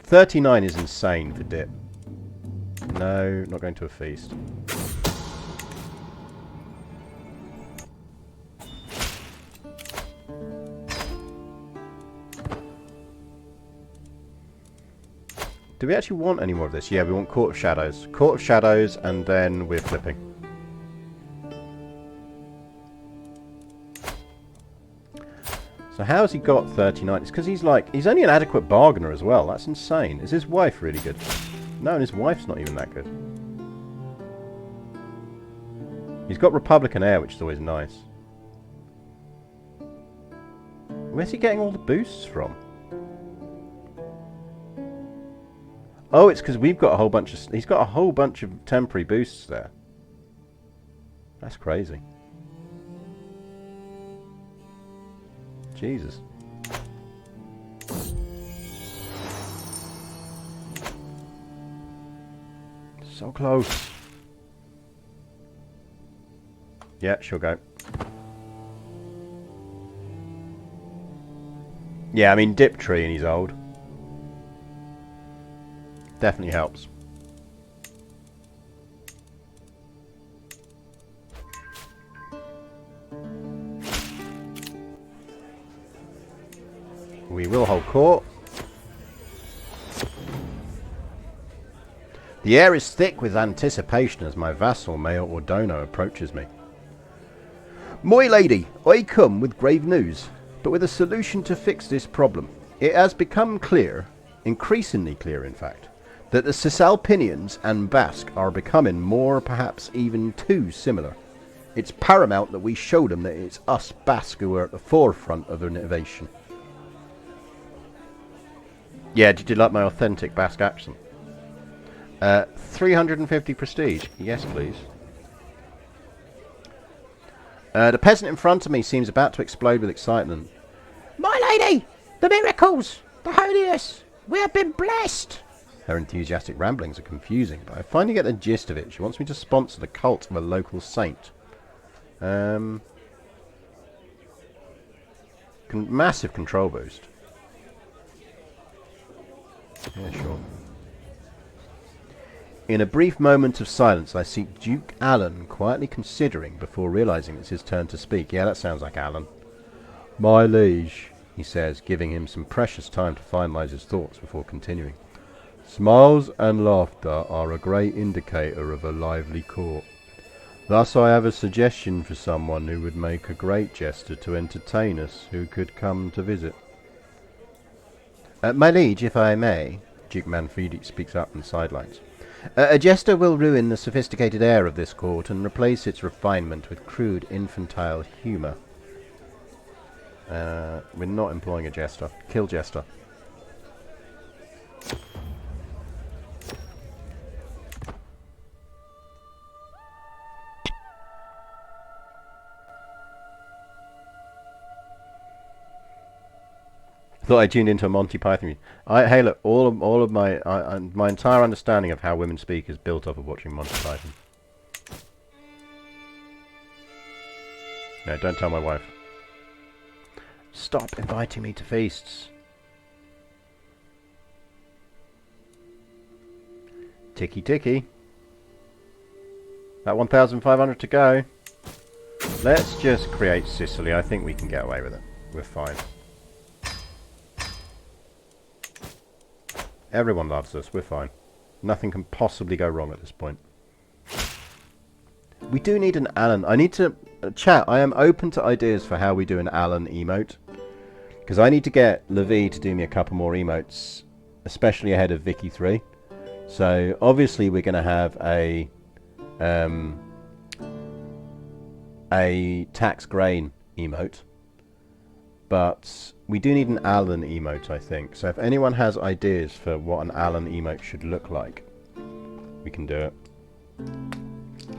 $39 is insane for dip. No, not going to a feast. Do we actually want any more of this? Yeah, we want Court of Shadows. Court of Shadows, and then we're flipping. So how has he got 39? It's because he's only an adequate bargainer as well. That's insane. Is his wife really good? No, and his wife's not even that good. He's got Republican air, which is always nice. Where's he getting all the boosts from? Oh, it's because we've got a whole bunch of... He's got a whole bunch of temporary boosts there. That's crazy. Jesus. So close. Yeah, she'll go. Yeah, I mean, dip tree and he's old. Definitely helps. We will hold court. The air is thick with anticipation as my vassal Mayor Ordono approaches me. My lady, I come with grave news, but with a solution to fix this problem. It has become clear, increasingly clear in fact, that the Cisalpinians and Basque are becoming more, perhaps even too similar. It's paramount that we show them that it's us Basque who are at the forefront of innovation. Yeah, did you like my authentic Basque accent? 350 prestige. Yes, please. The peasant in front of me seems about to explode with excitement. My lady! The miracles! The holiness! We have been blessed! Her enthusiastic ramblings are confusing, but I finally get the gist of it. She wants me to sponsor the cult of a local saint. Massive control boost. Yeah, sure. In a brief moment of silence, I see Duke Alan quietly considering before realizing it's his turn to speak. Yeah, that sounds like Alan. My liege, he says, giving him some precious time to finalize his thoughts before continuing. Smiles and laughter are a great indicator of a lively court. Thus I have a suggestion for someone who would make a great jester to entertain us, who could come to visit. My liege, if I may, Duke Manfredi speaks up from the sidelines. A jester will ruin the sophisticated air of this court and replace its refinement with crude infantile humour. We're not employing a jester. Kill jester. Thought I tuned into a Monty Python. Hey, look, all of my my entire understanding of how women speak is built off of watching Monty Python. No, don't tell my wife. Stop inviting me to feasts. Ticky ticky. That 1,500 to go. Let's just create Sicily. I think we can get away with it. We're fine. Everyone loves us. We're fine. Nothing can possibly go wrong at this point. We do need an Alan. I need to... chat, I am open to ideas for how we do an Alan emote. Because I need to get Levi to do me a couple more emotes. Especially ahead of Vicky 3. So, obviously we're going to have a tax grain emote. But we do need an Alan emote, I think. So if anyone has ideas for what an Alan emote should look like, we can do it.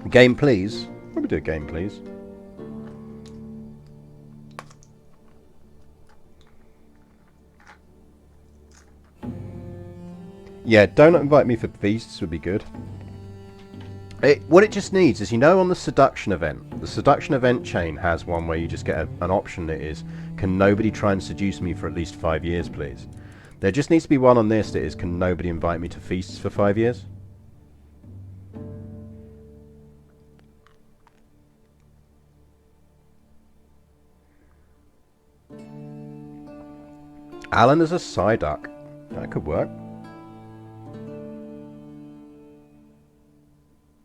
Game, please. Let me do a game, please. Yeah, don't invite me for feasts would be good. What it just needs is, you know, on the seduction event chain has one where you just get an option that is, can nobody try and seduce me for at least 5 years, please? There just needs to be one on this that is, can nobody invite me to feasts for 5 years? Alan is a Psyduck. That could work.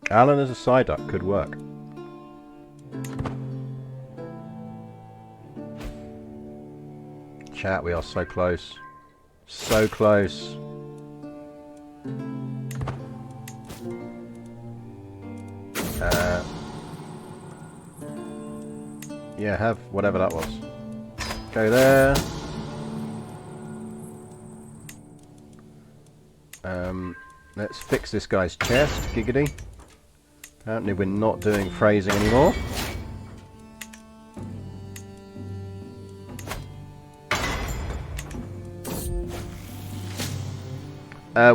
Alan as a Psyduck could work. Chat, we are so close. So close. Yeah, have whatever that was. Go there. Let's fix this guy's chest, giggity. Apparently we're not doing phrasing anymore.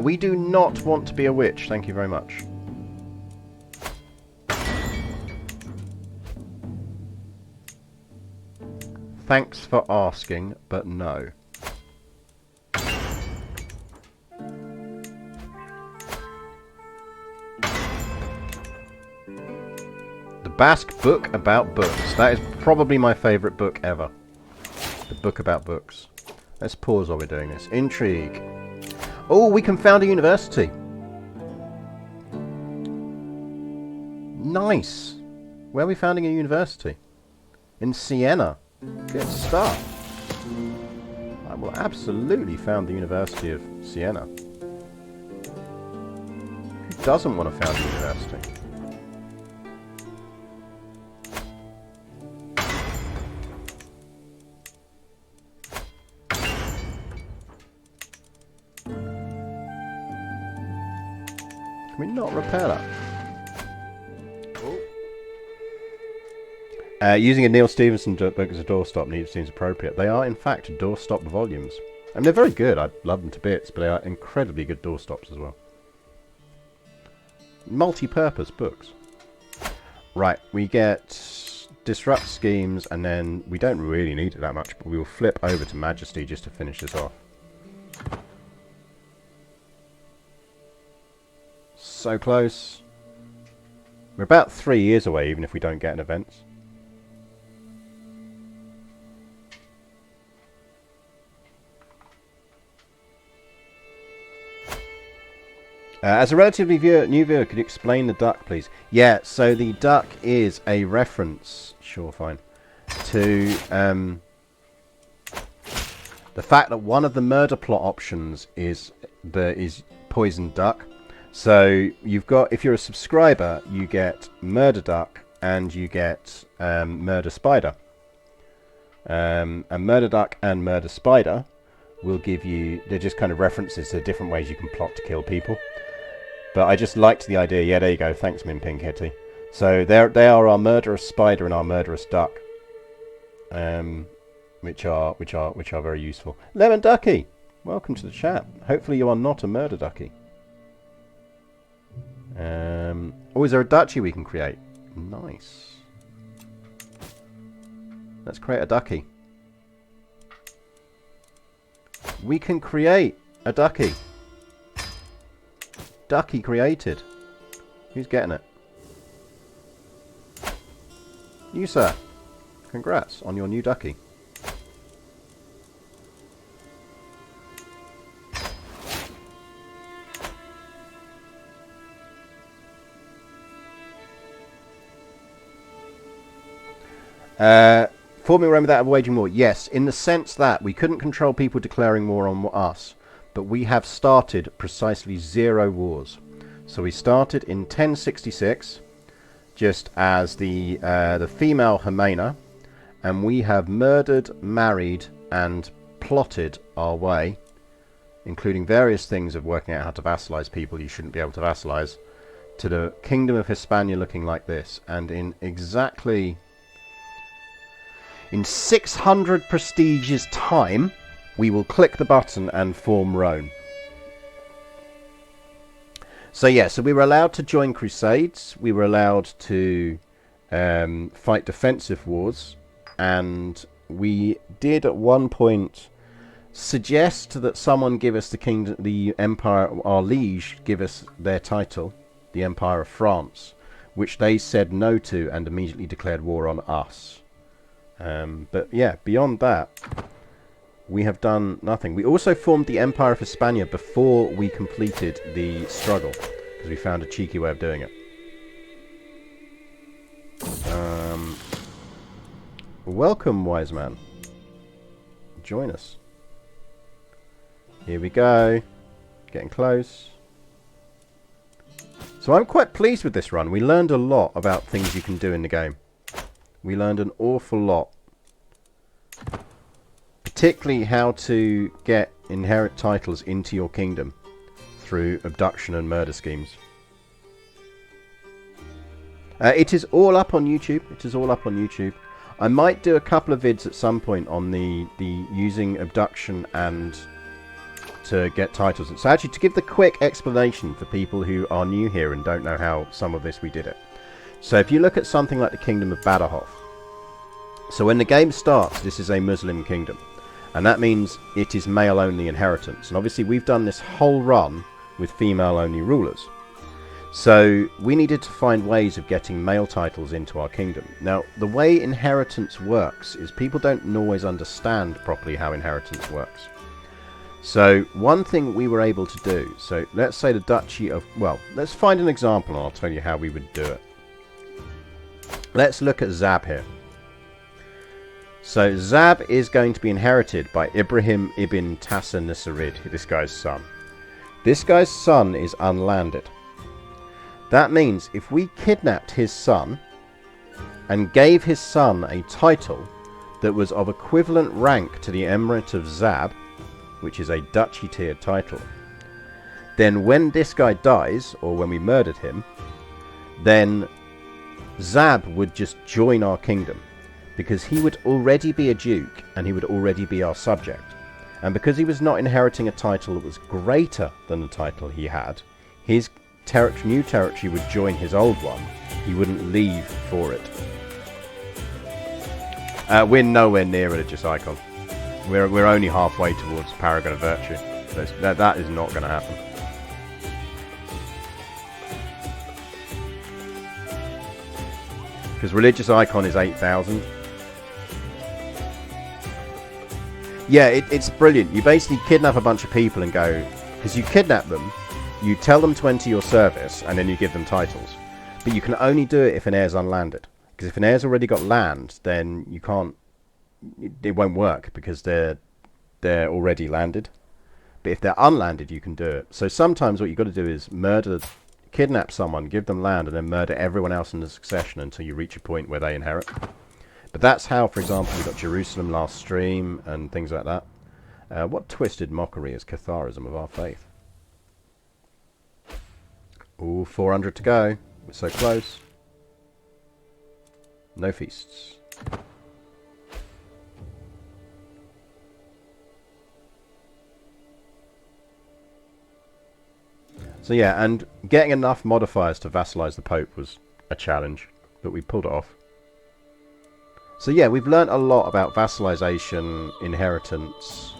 We do not want to be a witch, thank you very much. Thanks for asking, but no. Basque book about books. That is probably my favourite book ever. The book about books. Let's pause while we're doing this. Intrigue. Oh, we can found a university. Nice. Where are we founding a university? In Siena. Good stuff. I will absolutely found the University of Siena. Who doesn't want to found a university? Can we not repair that? Using a Neil Stevenson book as a doorstop seems appropriate. They are, in fact, doorstop volumes. And they're very good. I love them to bits, but they are incredibly good doorstops as well. Multi-purpose books. Right, we get disrupt schemes, and then we don't really need it that much, but we will flip over to Majesty just to finish this off. So close. We're about 3 years away, even if we don't get an event. As a relatively new viewer, could you explain the duck, please? Yeah, so the duck is a reference, sure, fine, to the fact that one of the murder plot options is poisoned duck. So you've got, if you're a subscriber, you get murder duck and you get murder spider. And murder duck and murder spider will give you, they're just kind of references to different ways you can plot to kill people. But I just liked the idea. Yeah, there you go. Thanks, Min Pink Hitty. So they are our murderous spider and our murderous duck, which are very useful. Lemon Ducky, welcome to the chat. Hopefully you are not a murder ducky. Oh, is there a duchy we can create? Nice. Let's create a ducky. We can create a ducky. Ducky created. Who's getting it? You, sir. Congrats on your new ducky. Forming Rome without waging war. Yes, in the sense that we couldn't control people declaring war on us. But we have started precisely 0 wars. So we started in 1066, just as the female Jimena, and we have murdered, married, and plotted our way, including various things of working out how to vassalize people you shouldn't be able to vassalize, to the Kingdom of Hispania looking like this. And in 600 prestige's time, we will click the button and form Rome. So yeah, so we were allowed to join crusades, we were allowed to fight defensive wars, and we did at one point suggest that someone give us the kingdom, the empire, our liege give us their title, the Empire of France, which they said no to and immediately declared war on us. But yeah, beyond that, we have done nothing. We also formed the Empire of Hispania before we completed the struggle, because we found a cheeky way of doing it. Welcome, wise man. Join us. Here we go. Getting close. So I'm quite pleased with this run. We learned a lot about things you can do in the game. We learned an awful lot. Particularly how to get inherit titles into your kingdom through abduction and murder schemes. It is all up on YouTube. It is all up on YouTube. I might do a couple of vids at some point on the using abduction and to get titles. So actually, to give the quick explanation for people who are new here and don't know how some of this we did it. So if you look at something like the Kingdom of Badajoz. So when the game starts, this is a Muslim kingdom. And that means it is male-only inheritance. And obviously we've done this whole run with female-only rulers. So we needed to find ways of getting male titles into our kingdom. Now, the way inheritance works is people don't always understand properly how inheritance works. So one thing we were able to do, so let's say the Duchy of, well, let's find an example and I'll tell you how we would do it. Let's look at Zab here. So Zab is going to be inherited by Ibrahim ibn Tassa Nasirid, this guy's son. This guy's son is unlanded. That means if we kidnapped his son and gave his son a title that was of equivalent rank to the Emirate of Zab, which is a duchy tiered title, then when this guy dies, or when we murdered him, then Zab would just join our kingdom, because he would already be a duke and he would already be our subject. And because he was not inheriting a title that was greater than the title he had, his new territory would join his old one. He wouldn't leave for it. We're nowhere near religious icon. We're only halfway towards Paragon of Virtue. So that is not going to happen. Because religious icon is 8,000. Yeah, it's brilliant. You basically kidnap a bunch of people and go... Because you kidnap them, you tell them to enter your service, and then you give them titles. But you can only do it if an heir's unlanded. Because if an heir's already got land, then you can't... It won't work, because they're already landed. But if they're unlanded, you can do it. So sometimes what you've got to do is kidnap someone, give them land, and then murder everyone else in the succession until you reach a point where they inherit. But that's how, for example, we got Jerusalem last stream and things like that. What twisted mockery is Catharism of our faith? Ooh, 400 to go. We're so close. No feasts. So yeah, and getting enough modifiers to vassalize the Pope was a challenge, but we pulled it off. So yeah, we've learnt a lot about vassalization, inheritance,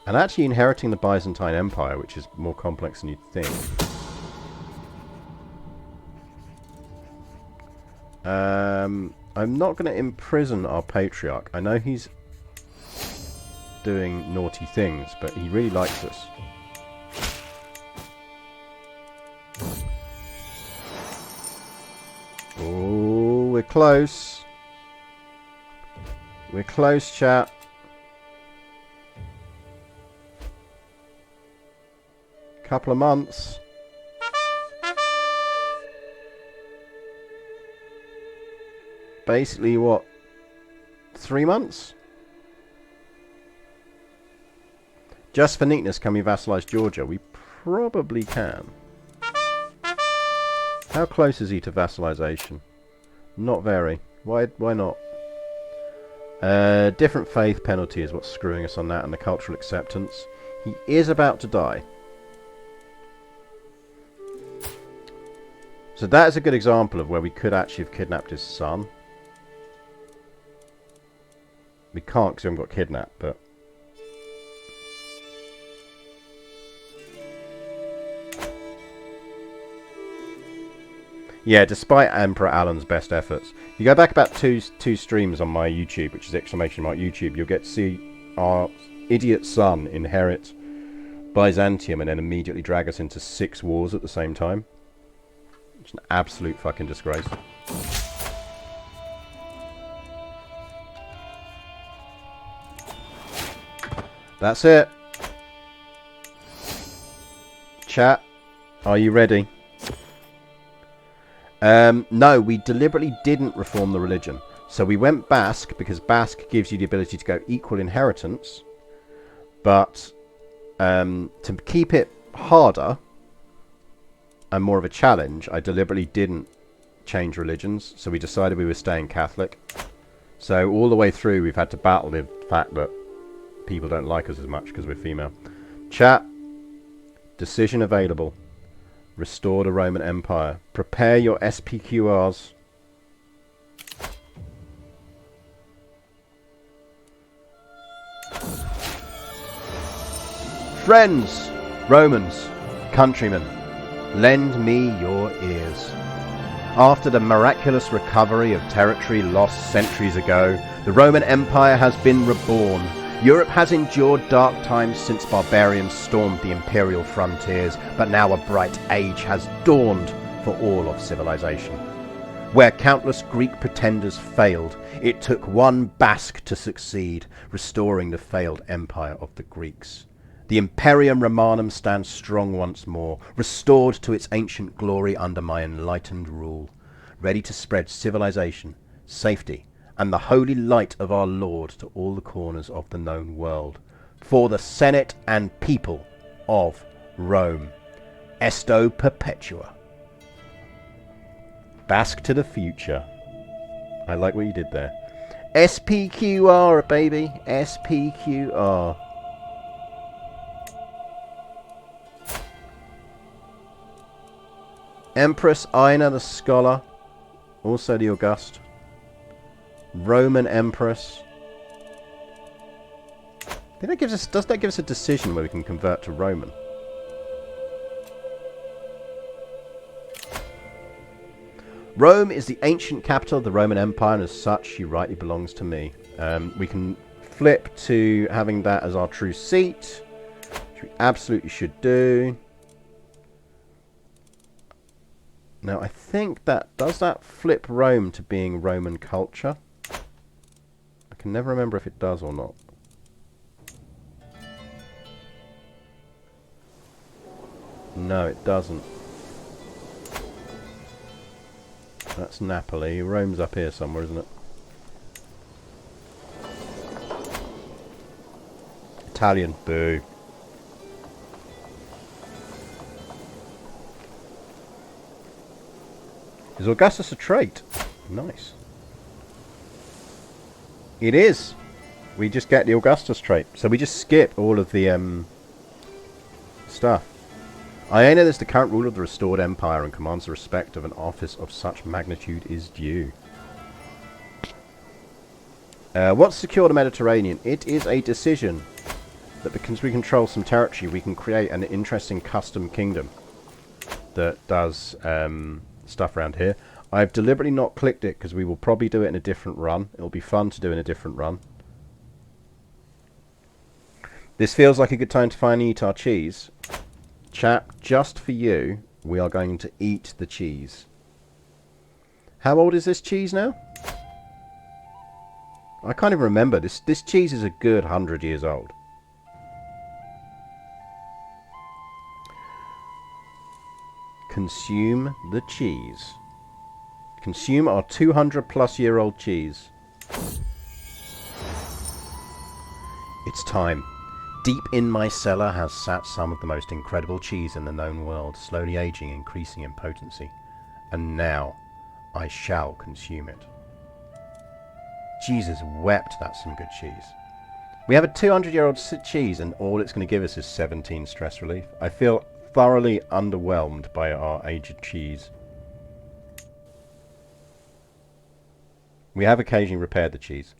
and actually inheriting the Byzantine Empire, which is more complex than you'd think. I'm not going to imprison our Patriarch. I know he's doing naughty things, but he really likes us. Oh, we're close. We're close, chat. Couple of months. Basically, what? 3 months? Just for neatness, can we vassalize Georgia? We probably can. How close is he to vassalization? Not very. Why not? Different faith penalty is what's screwing us on that, and the cultural acceptance. He is about to die. So that is a good example of where we could actually have kidnapped his son. We can't because we haven't got kidnapped, but... Yeah, despite Emperor Alan's best efforts. If you go back about two streams on my YouTube, which is !YouTube, you'll get to see our idiot son inherit Byzantium and then immediately drag us into 6 wars at the same time. It's an absolute fucking disgrace. That's it. Chat, are you ready? No, we deliberately didn't reform the religion. So we went Basque, because Basque gives you the ability to go equal inheritance. But to keep it harder and more of a challenge, I deliberately didn't change religions. So we decided we were staying Catholic. So all the way through, we've had to battle the fact that people don't like us as much because we're female. Chat, decision available. Restore the Roman Empire. Prepare your SPQRs. Friends, Romans, countrymen, lend me your ears. After the miraculous recovery of territory lost centuries ago, the Roman Empire has been reborn. Europe has endured dark times since barbarians stormed the imperial frontiers, but now a bright age has dawned for all of civilization. Where countless Greek pretenders failed, it took one Basque to succeed, restoring the failed empire of the Greeks. The Imperium Romanum stands strong once more, restored to its ancient glory under my enlightened rule, ready to spread civilization, safety, and the holy light of our Lord to all the corners of the known world, for the Senate and people of Rome. Esto Perpetua. Basque to the future. I like what you did there. SPQR, baby. SPQR. Empress Ina the Scholar. Also the August. Roman Empress. I think that gives us, does that give us a decision where we can convert to Roman? Rome is the ancient capital of the Roman Empire, and as such, she rightly belongs to me. We can flip to having that as our true seat, which we absolutely should do. Now, I think that... does that flip Rome to being Roman culture? I can never remember if it does or not. No, it doesn't. That's Napoli. Rome's up here somewhere, isn't it? Italian. Boo. Is Augustus a trait? Nice. It is. We just get the Augustus trait. So we just skip all of the stuff. Iena is the current ruler of the restored empire and commands the respect of an office of such magnitude is due. What's secure the Mediterranean? It is a decision that because we control some territory, we can create an interesting custom kingdom that does stuff around here. I've deliberately not clicked it because we will probably do it in a different run. It'll be fun to do in a different run. This feels like a good time to finally eat our cheese. Chat, just for you, we are going to eat the cheese. How old is this cheese now? I can't even remember. This cheese is a good 100 years old. Consume the cheese. Consume our 200-plus-year-old cheese. It's time. Deep in my cellar has sat some of the most incredible cheese in the known world, slowly aging, increasing in potency. And now, I shall consume it. Jesus wept, that's some good cheese. We have a 200-year-old cheese, and all it's going to give us is 17 stress relief. I feel thoroughly underwhelmed by our aged cheese. We have occasionally repaired the cheese.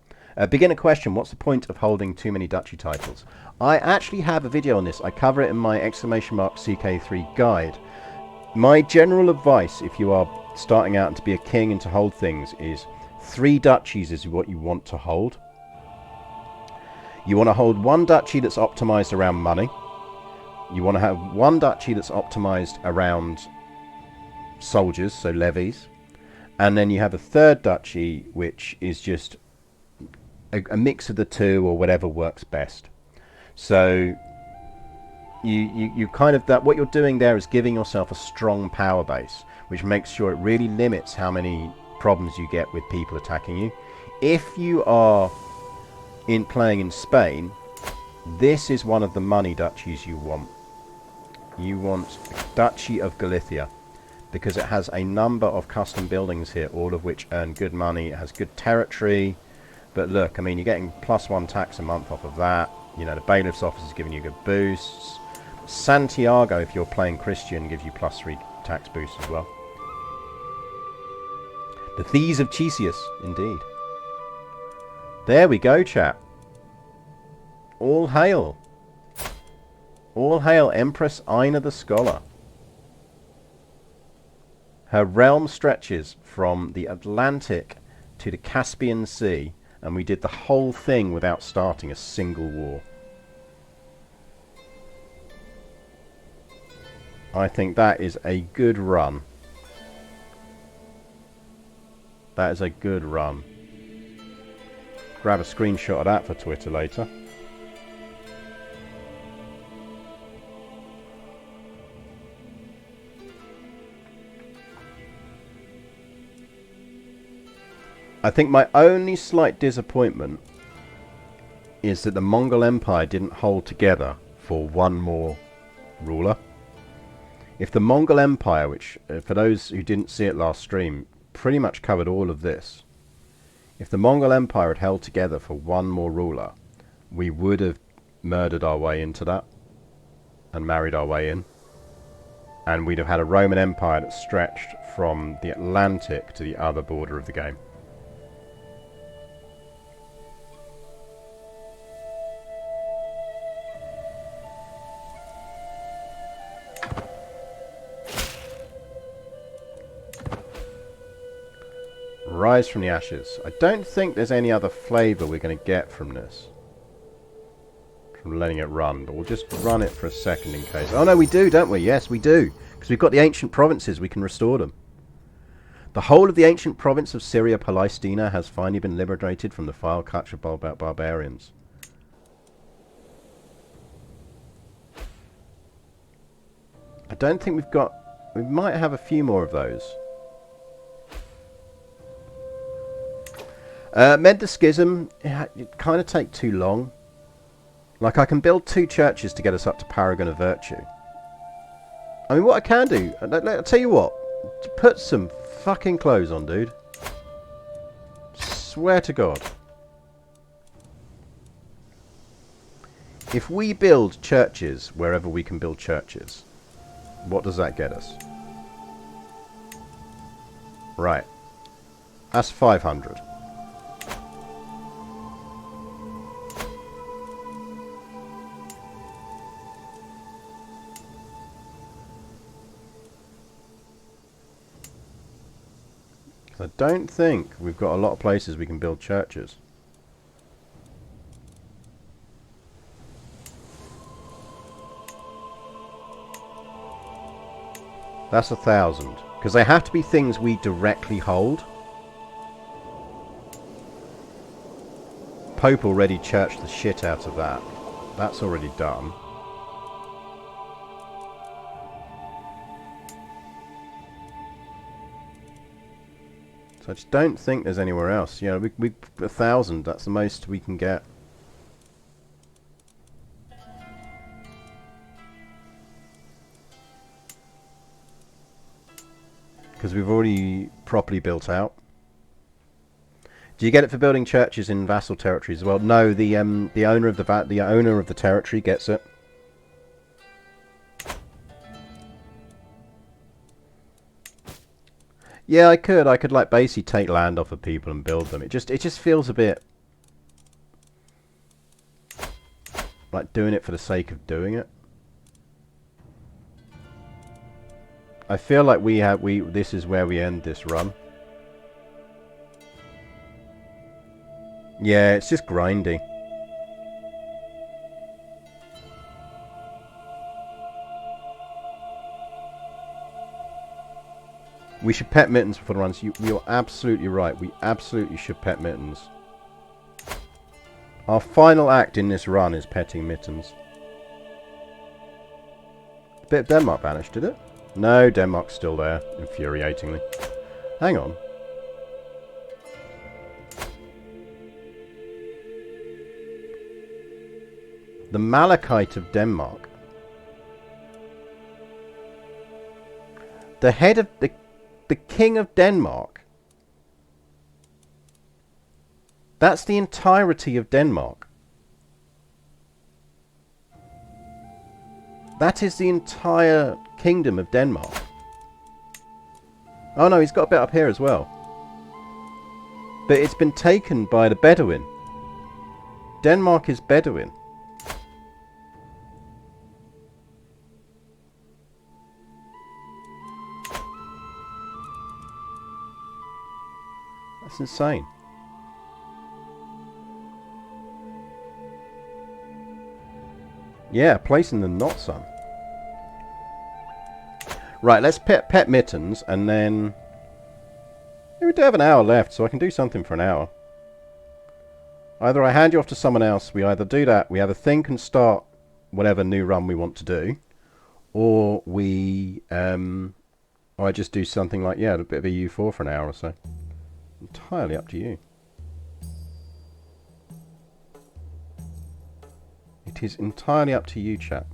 Beginner question, what's the point of holding too many duchy titles? I actually have a video on this. I cover it in my !CK3 guide. My general advice, if you are starting out to be a king and to hold things, is 3 duchies is what you want to hold. You want to hold 1 duchy that's optimized around money. You want to have 1 duchy that's optimized around soldiers, so levies. And then you have a 3rd duchy, which is just a mix of the two or whatever works best. So you kind of, that what you're doing there is giving yourself a strong power base, which makes sure it really limits how many problems you get with people attacking you. If you are playing in Spain, this is one of the money duchies you want. You want Duchy of Galicia, because it has a number of custom buildings here, all of which earn good money. It has good territory. But look, I mean, you're getting +1 tax a month off of that. You know, the bailiff's office is giving you good boosts. Santiago, if you're playing Christian, gives you +3 tax boosts as well. The Thieves of Chisius, indeed. There we go, chap. All hail. All hail Empress Ina the Scholar. Her realm stretches from the Atlantic to the Caspian Sea, and we did the whole thing without starting a single war. I think that is a good run. That is a good run. Grab a screenshot of that for Twitter later. I think my only slight disappointment is that the Mongol Empire didn't hold together for one more ruler. If the Mongol Empire, which for those who didn't see it last stream, pretty much covered all of this. If the Mongol Empire had held together for one more ruler, we would have murdered our way into that and married our way in. And we'd have had a Roman Empire that stretched from the Atlantic to the other border of the game. Rise from the ashes. I don't think there's any other flavour we're going to get from this. From letting it run, but we'll just run it for a second in case. Oh no, we do, don't we? Yes, we do. Because we've got the ancient provinces, we can restore them. The whole of the ancient province of Syria Palestina has finally been liberated from the vile clutch of barbarians. I don't think we've got... We might have a few more of those. Mend the Schism, it kind of take too long. Like, I can build 2 churches to get us up to Paragon of Virtue. I mean, what I can do... I'll tell you what. Put some fucking clothes on, dude. Swear to God. If we build churches wherever we can build churches, what does that get us? Right. That's 500. I don't think we've got a lot of places we can build churches. That's 1,000. Because they have to be things we directly hold. Pope already churched the shit out of that. That's already done. So I just don't think there's anywhere else. Yeah, we 1,000. That's the most we can get. Because we've already properly built out. Do you get it for building churches in vassal territories as well? No, the owner of the territory gets it. Yeah, I could like basically take land off of people and build them. It just feels a bit like doing it for the sake of doing it. I feel like this is where we end this run. Yeah, it's just grindy. We should pet Mittens before the runs. You're absolutely right. We absolutely should pet Mittens. Our final act in this run is petting Mittens. A bit of Denmark vanished, did it? No, Denmark's still there, infuriatingly. Hang on. The Malachite of Denmark. The head of the King of Denmark. That's the entirety of Denmark. That is the entire kingdom of Denmark. Oh no, he's got a bit up here as well. But it's been taken by the Bedouin. Denmark is Bedouin. That's insane. Yeah, placing the not some. Right, let's pet Mittens, and then... We do have an hour left, so I can do something for an hour. Either I hand you off to someone else, we either do that, we either think and start whatever new run we want to do, or we... or I just do something like, yeah, a bit of a U4 for an hour or so. Entirely up to you. It is entirely up to you, chap.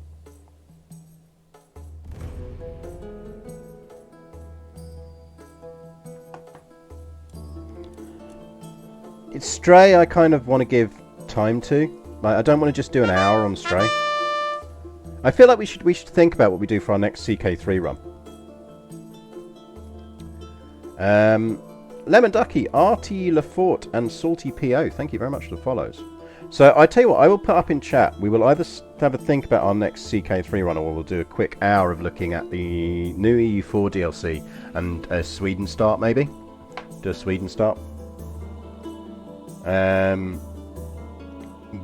Stray I kind of want to give time to. Like, I don't want to just do an hour on Stray. I feel like we should think about what we do for our next CK3 run. Lemon Ducky, RT Lafort, and Salty PO. Thank you very much for the follows. So I tell you what, I will put up in chat. We will either have a think about our next CK3 run, or we'll do a quick hour of looking at the new EU4 DLC and a Sweden start, maybe. Do a Sweden start.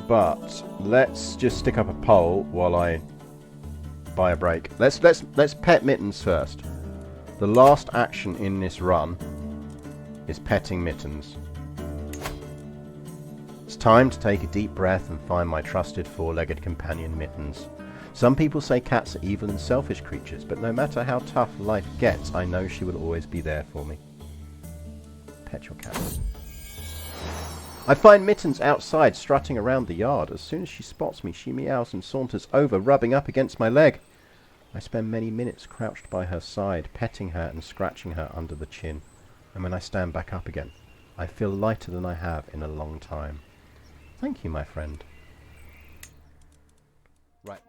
But let's just stick up a poll while I buy a break. Let's pet Mittens first. The last action in this run is petting Mittens. It's time to take a deep breath and find my trusted four-legged companion Mittens. Some people say cats are evil and selfish creatures, but no matter how tough life gets, I know she will always be there for me. Pet your cat. I find Mittens outside strutting around the yard. As soon as she spots me, she meows and saunters over, rubbing up against my leg. I spend many minutes crouched by her side, petting her and scratching her under the chin. And when I stand back up again, I feel lighter than I have in a long time. Thank you, my friend. Right.